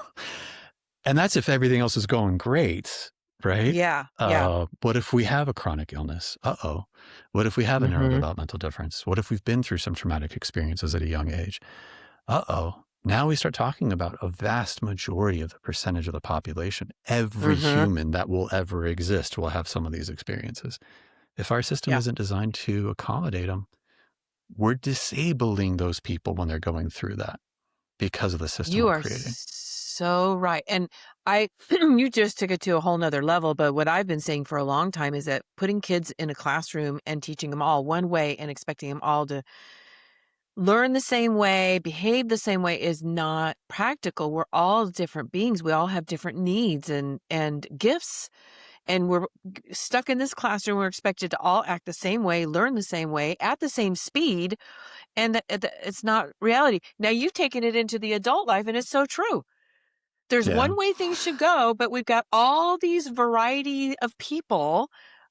And that's if everything else is going great, right? Yeah. Yeah. What if we have a chronic illness? Uh-oh. What if we have a neurodevelopmental difference? What if we've been through some traumatic experiences at a young age? Uh-oh. Now we start talking about a vast majority of the percentage of the population. Every human that will ever exist will have some of these experiences. If our system Yeah. isn't designed to accommodate them, we're disabling those people when they're going through that because of the system You we're are creating. so right. And you just took it to a whole nother level. But what I've been saying for a long time is that putting kids in a classroom and teaching them all one way and expecting them all to learn the same way, behave the same way is not practical. We're all different beings. We all have different needs and gifts. And we're stuck in this classroom. We're expected to all act the same way, learn the same way, at the same speed. And it's not reality. Now you've taken it into the adult life, and it's so true. There's Yeah. one way things should go, but we've got all these variety of people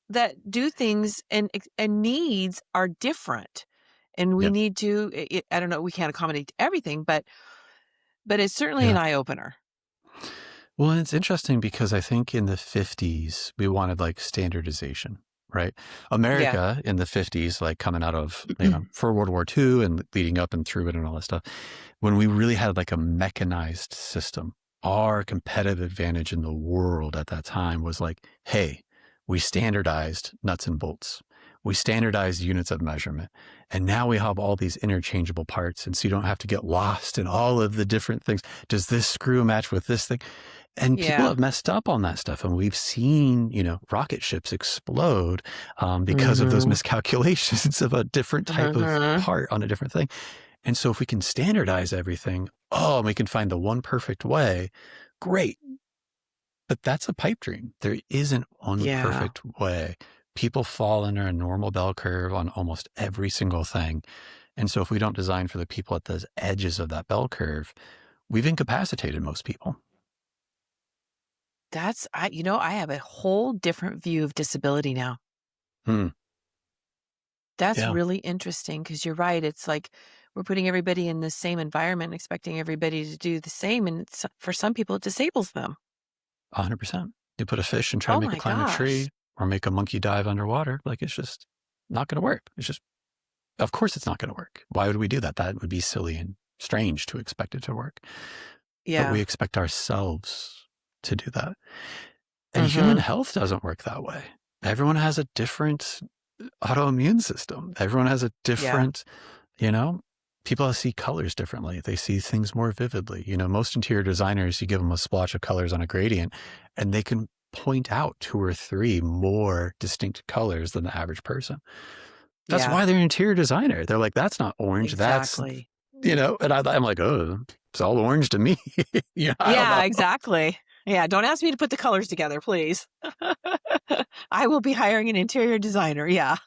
that do things and needs are different. And we Yep. need to, I don't know, we can't accommodate everything, but it's certainly an Yeah. eye opener. Well, and it's interesting because I think in the 50s, we wanted like standardization, right? America in the 50s, like coming out of, for World War II and leading up and through it and all that stuff, when we really had like a mechanized system, our competitive advantage in the world at that time was like, hey, we standardized nuts and bolts. We standardized units of measurement. And now we have all these interchangeable parts. And so you don't have to get lost in all of the different things. Does this screw match with this thing? And people have messed up on that stuff. And we've seen, rocket ships explode because of those miscalculations of a different type of part on a different thing. And so if we can standardize everything, we can find the one perfect way, great. But that's a pipe dream. There isn't one perfect way. People fall under a normal bell curve on almost every single thing. And so if we don't design for the people at the edges of that bell curve, we've incapacitated most people. I have a whole different view of disability now. That's really interesting because you're right. It's like we're putting everybody in the same environment, and expecting everybody to do the same. And for some people, it disables them. 100%. You put a fish and try to Oh make it my climb a gosh. tree or make a monkey dive underwater. Like, it's just not going to work. It's just, of course it's not going to work. Why would we do that? That would be silly and strange to expect it to work. But we Yeah. expect ourselves to do that. And human Mm-hmm. health doesn't work that way. Everyone has a different autoimmune system. Everyone has a Yeah. different, people see colors differently. They see things more vividly. Most interior designers, you give them a splotch of colors on a gradient and they can point out 2 or 3 more distinct colors than the average person. That's Yeah. why they're an interior designer. They're like, that's not orange. Exactly. And I'm like, oh, it's all orange to me. I don't Yeah, know. exactly. Yeah, don't ask me to put the colors together, please. I will be hiring an interior designer. Yeah.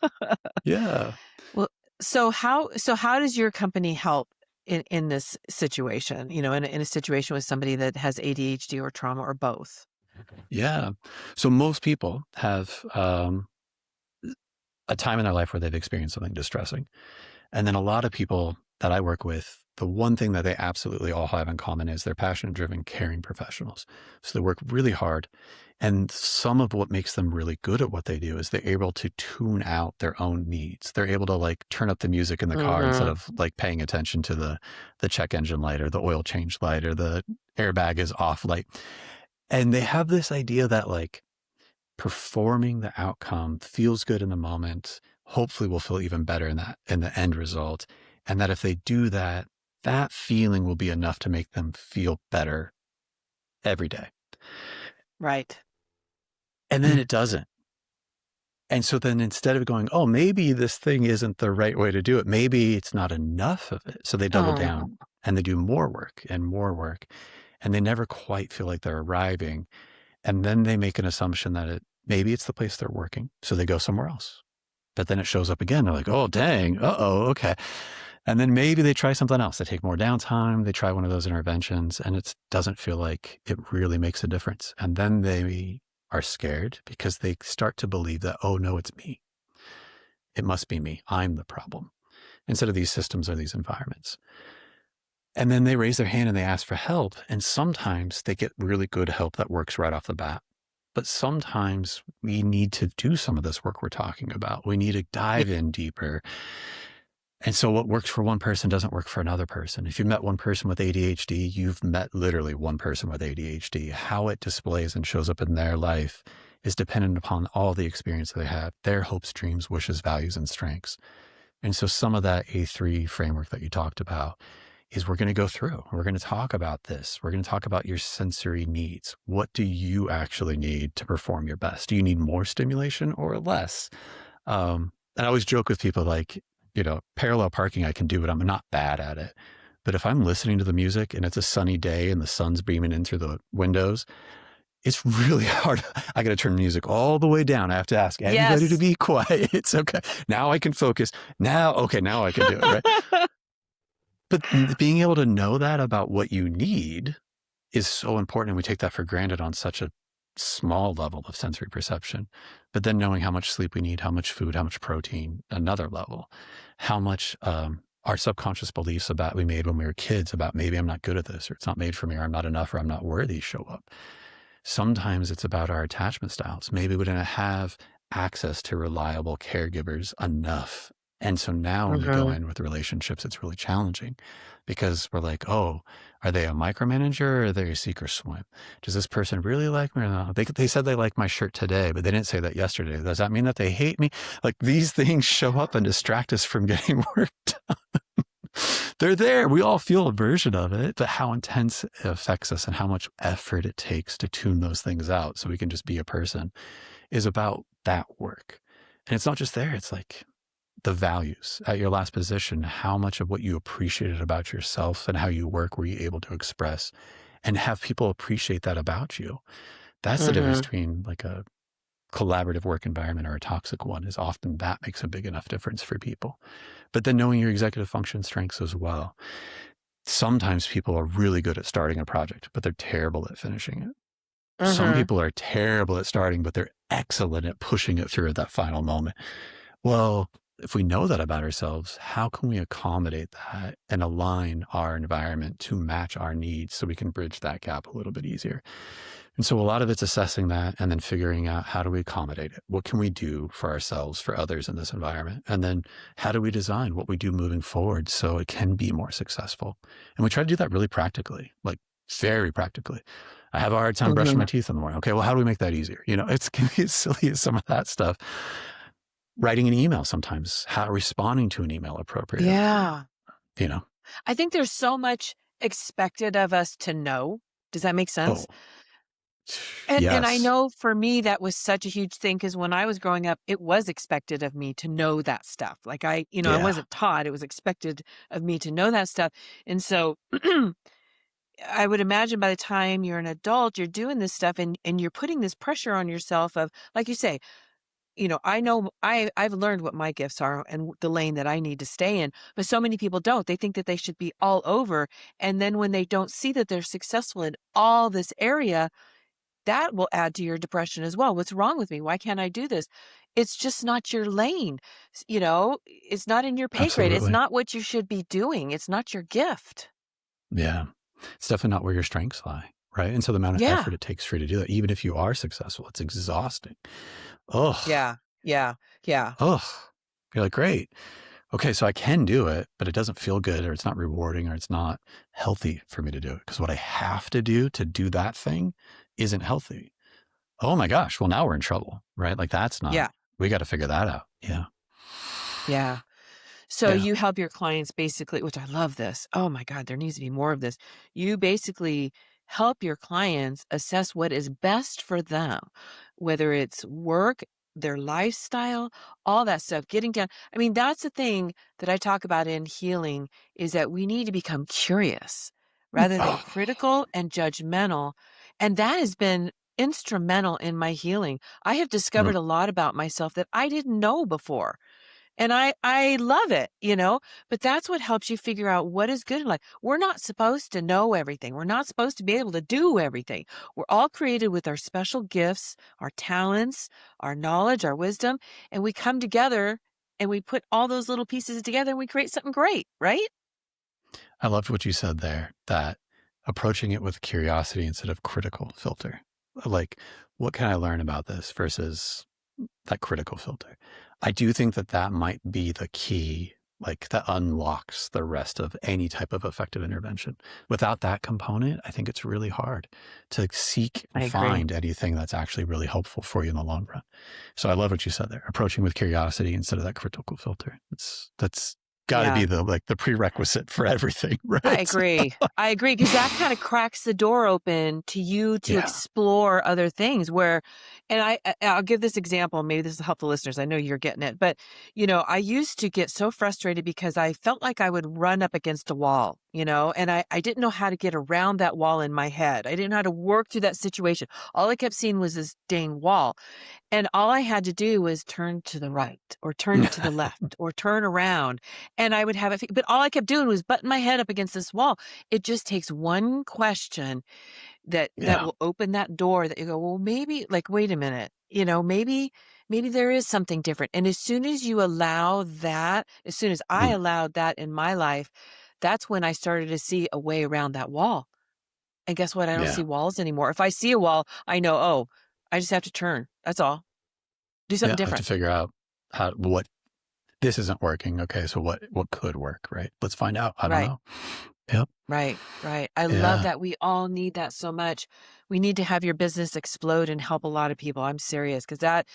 Yeah. Well, so how does your company help in this situation? In a situation with somebody that has ADHD or trauma or both. Yeah. So most people have a time in their life where they've experienced something distressing. And then a lot of people that I work with, the one thing that they absolutely all have in common is they're passionate, driven, caring professionals. So they work really hard. And some of what makes them really good at what they do is they're able to tune out their own needs. They're able to like turn up the music in the car instead of like paying attention to the check engine light or the oil change light or the airbag is off light. And they have this idea that like performing the outcome feels good in the moment, hopefully will feel even better in the end result. And that if they do that, that feeling will be enough to make them feel better every day. Right. And then it doesn't. And so then instead of going, oh, maybe this thing isn't the right way to do it, maybe it's not enough of it. So they double down and they do more work and more work. And they never quite feel like they're arriving. And then they make an assumption that maybe it's the place they're working. So they go somewhere else. But then it shows up again. They're like, oh, dang. Okay. And then maybe they try something else. They take more downtime. They try one of those interventions and it doesn't feel like it really makes a difference. And then they are scared because they start to believe that, oh, no, it's me. It must be me. I'm the problem instead of these systems or these environments. And then they raise their hand and they ask for help. And sometimes they get really good help that works right off the bat. But sometimes we need to do some of this work we're talking about. We need to dive in deeper. And so what works for one person doesn't work for another person. If you met one person with ADHD, you've met literally one person with ADHD. How it displays and shows up in their life is dependent upon all the experience they have, their hopes, dreams, wishes, values, and strengths. And so some of that A3 framework that you talked about is we're going to go through. We're going to talk about this. We're going to talk about your sensory needs. What do you actually need to perform your best? Do you need more stimulation or less? And I always joke with people like, parallel parking, I can do it. I'm not bad at it. But if I'm listening to the music and it's a sunny day and the sun's beaming in through the windows, it's really hard. I got to turn music all the way down. I have to ask everybody to be quiet. It's okay. Now I can focus. Now I can do it, right? But being able to know that about what you need is so important. And we take that for granted on such a small level of sensory perception. But then knowing how much sleep we need, how much food, how much protein, another level, how much our subconscious beliefs about we made when we were kids about maybe I'm not good at this or it's not made for me or I'm not enough or I'm not worthy show up. Sometimes it's about our attachment styles. Maybe we didn't have access to reliable caregivers enough. And so now when we go in with relationships, it's really challenging because we're like, oh, are they a micromanager or are they a sink or swim? Does this person really like me or not? They said they like my shirt today, but they didn't say that yesterday. Does that mean that they hate me? Like these things show up and distract us from getting work done. They're there. We all feel a version of it, but how intense it affects us and how much effort it takes to tune those things out so we can just be a person is about that work. And it's not just there. It's like the values at your last position, how much of what you appreciated about yourself and how you work were you able to express and have people appreciate that about you. That's the difference between like a collaborative work environment or a toxic one is often that makes a big enough difference for people. But then knowing your executive function strengths as well. Sometimes people are really good at starting a project, but they're terrible at finishing it. Some people are terrible at starting, but they're excellent at pushing it through at that final moment. Well, if we know that about ourselves, how can we accommodate that and align our environment to match our needs so we can bridge that gap a little bit easier? And so a lot of it's assessing that and then figuring out, how do we accommodate it? What can we do for ourselves, for others in this environment? And then how do we design what we do moving forward so it can be more successful? And we try to do that really practically, like very practically. I have a hard time brushing my teeth in the morning. Okay, well, how do we make that easier? It can be as silly as some of that stuff. Writing an email sometimes, how responding to an email appropriately. Yeah. You I think there's so much expected of us to know. Does that make sense? Oh, And I yes. know for me that was such a huge thing, because when I was growing up, it was expected of me to know that stuff. Like I Yeah. wasn't taught, it was expected of me to know that stuff. And so I would imagine by the time you're an adult, you're doing this stuff and you're putting this pressure on yourself of, like you say, I know I've learned what my gifts are and the lane that I need to stay in, but so many people don't. They think that they should be all over. And then when they don't see that they're successful in all this area, that will add to your depression as well. What's wrong with me? Why can't I do this? It's just not your lane. It's not in your pay grade. It's Absolutely. not what you should be doing. It's not your gift. Yeah. It's definitely not where your strengths lie, right? And so the amount of Yeah. effort it takes for you to do that, even if you are successful, it's exhausting. Oh, Yeah. Yeah. oh, you're like, great. Okay, so I can do it, but it doesn't feel good, or it's not rewarding, or it's not healthy for me to do it, because what I have to do that thing isn't healthy. Oh my gosh. Well, now we're in trouble, right? Like that's not, Yeah. we got to figure that out. Yeah. Yeah. So Yeah. you help your clients basically, which I love this. Oh my God, there needs to be more of this. You basically help your clients assess what is best for them, whether it's work, their lifestyle, all that stuff, getting down. I mean, that's the thing that I talk about in healing, is that we need to become curious rather than Oh, critical and judgmental. And that has been instrumental in my healing. I have discovered a lot about myself that I didn't know before. And I love it, but that's what helps you figure out what is good in life. We're not supposed to know everything. We're not supposed to be able to do everything. We're all created with our special gifts, our talents, our knowledge, our wisdom, and we come together and we put all those little pieces together and we create something great, right? I loved what you said there, that approaching it with curiosity instead of critical filter. Like, what can I learn about this versus that critical filter? I do think that might be the key, like that unlocks the rest of any type of effective intervention. Without that component, I think it's really hard to seek I and agree. find anything that's actually really helpful for you in the long run. So I love what you said there, approaching with curiosity instead of that critical filter. That's got to Yeah. be the prerequisite for everything, right? I agree, because that kind of cracks the door open to you to Yeah. explore other things and I'll give this example. Maybe this will help the listeners. I know you're getting it, but I used to get so frustrated because I felt like I would run up against a wall, and I didn't know how to get around that wall in my head. I didn't know how to work through that situation. All I kept seeing was this dang wall. And all I had to do was turn to the right or turn to the left or turn around, and I would have it. But all I kept doing was butting my head up against this wall. It just takes one question that Yeah. will open that door that you go, well, maybe, like, wait a minute, maybe there is something different. And as soon as you allow that, as soon as I allowed that in my life, that's when I started to see a way around that wall. And guess what? I don't Yeah. see walls anymore. If I see a wall, I know, oh, I just have to turn. That's all. Do something I have to different. figure out what this isn't working. Okay, so what could work, right? Let's find out. I don't Right. know. Yep. Right. I Yeah. love that. We all need that so much. We need to have your business explode and help a lot of people. I'm serious, because that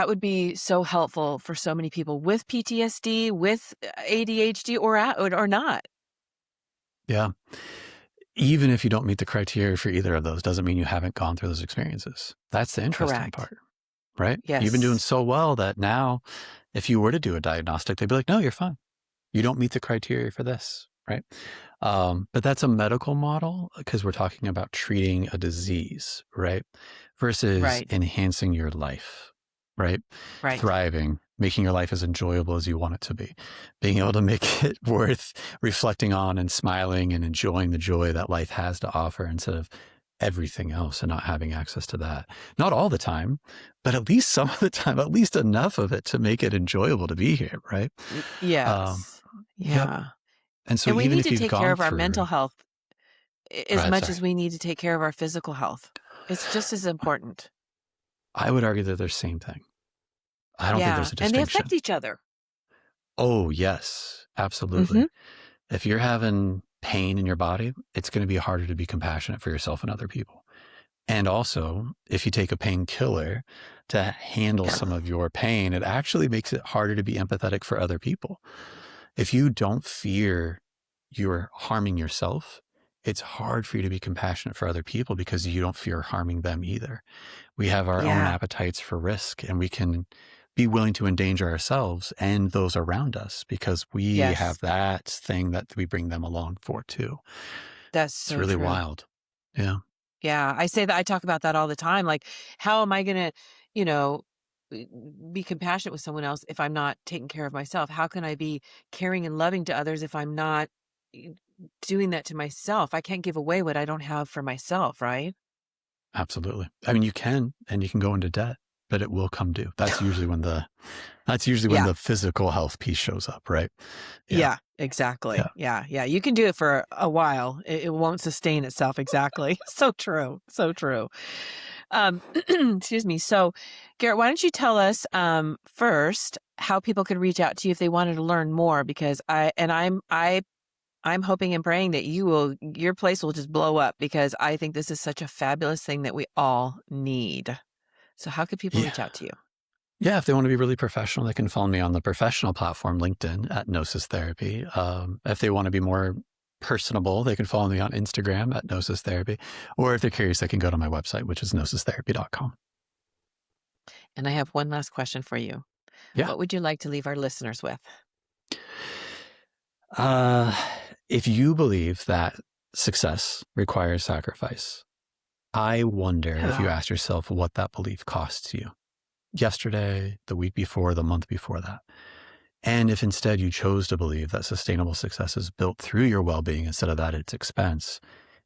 would be so helpful for so many people with PTSD, with ADHD, or not. Yeah. Even if you don't meet the criteria for either of those, doesn't mean you haven't gone through those experiences. That's the interesting Correct. part, right? Yes. You've been doing so well that now, if you were to do a diagnostic, they'd be like, no, you're fine. You don't meet the criteria for this, right? But that's a medical model, because we're talking about treating a disease, right? Versus Right. enhancing your life, right? Right. Thriving, making your life as enjoyable as you want it to be, being able to make it worth reflecting on and smiling and enjoying the joy that life has to offer instead of everything else and not having access to that. Not all the time, but at least some of the time, at least enough of it to make it enjoyable to be here, right? Yes. Yep. Yeah. And so And we even need if to you've take care gone of our mental through, health Go as ahead, much sorry. as we need to take care of our physical health. It's just as important. I would argue that they're the same thing. I don't think Yeah. there's a And they affect distinction. each other. Oh, yes, Hmm. absolutely. If you're having pain in your body, it's going to be harder to be compassionate for yourself and other people. And also, if you take a painkiller to handle some of your pain, it actually makes it harder to be empathetic for other people. If you don't fear you're harming yourself, it's hard for you to be compassionate for other people because you don't fear harming them either. We have our own Yeah. appetites for risk, and we can be willing to endanger ourselves and those around us because we have Yes. that thing that we bring them along for too. That's It's so really true. wild. Yeah. Yeah. I say that I talk about that all the time. Like, how am I going to, you know, be compassionate with someone else if I'm not taking care of myself? How can I be caring and loving to others if I'm not eh, doing that to myself? I can't give away what I don't have for myself, right? Absolutely. I mean, you can, and you can go into debt, but it will come due. That's usually when Yeah. the physical health piece shows up, right? Yeah. Yeah, exactly. Yeah. Yeah, yeah. You can do it for a while. It won't sustain itself. Exactly. So true. So true. Excuse me. So, Garrett, why don't you tell us first how people could reach out to you if they wanted to learn more? Because I'm hoping and praying that your place will just blow up because I think this is such a fabulous thing that we all need. So, how could people Yeah. reach out to you? Yeah. If they want to be really professional, they can follow me on the professional platform, LinkedIn at Gnosis Therapy. If they want to be more personable, they can follow me on Instagram at Gnosis Therapy. Or if they're curious, they can go to my website, which is gnosistherapy.com. And I have one last question for you. Yeah. What would you like to leave our listeners with? Uh, if you believe that success requires sacrifice, I wonder if you Yeah. ask yourself what that belief costs you yesterday, the week before, the month before that. And if instead you chose to believe that sustainable success is built through your well-being instead of at its expense,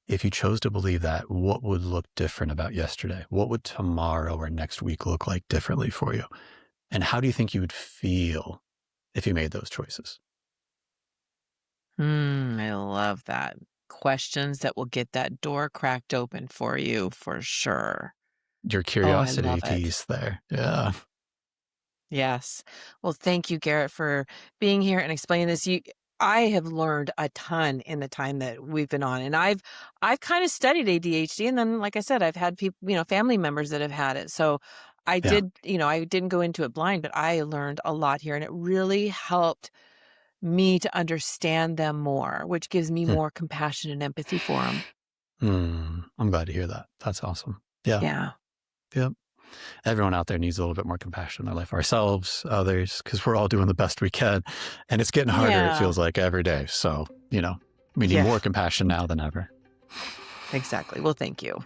if you chose to believe that, what would look different about yesterday? What would tomorrow or next week look like differently for you? And how do you think you would feel if you made those choices? I love that. Questions that will get that door cracked open for you for sure. Your Oh, I love curiosity it. piece there. Yeah. Yes. Well, thank you, Garrett, for being here and explaining this. I have learned a ton in the time that we've been on, and I've kind of studied ADHD, and then, like I said, I've had people, family members that have had it. So I Yeah. did, I didn't go into it blind, but I learned a lot here, and it really helped me to understand them more, which gives me Hmm. more compassion and empathy for them. I'm glad to hear that. That's awesome. Yeah. Yeah. Yep. Everyone out there needs a little bit more compassion in their life, ourselves, others, because we're all doing the best we can. And it's getting harder, it Yeah. feels like, every day. So, we need Yeah. more compassion now than ever. Exactly. Well, thank you.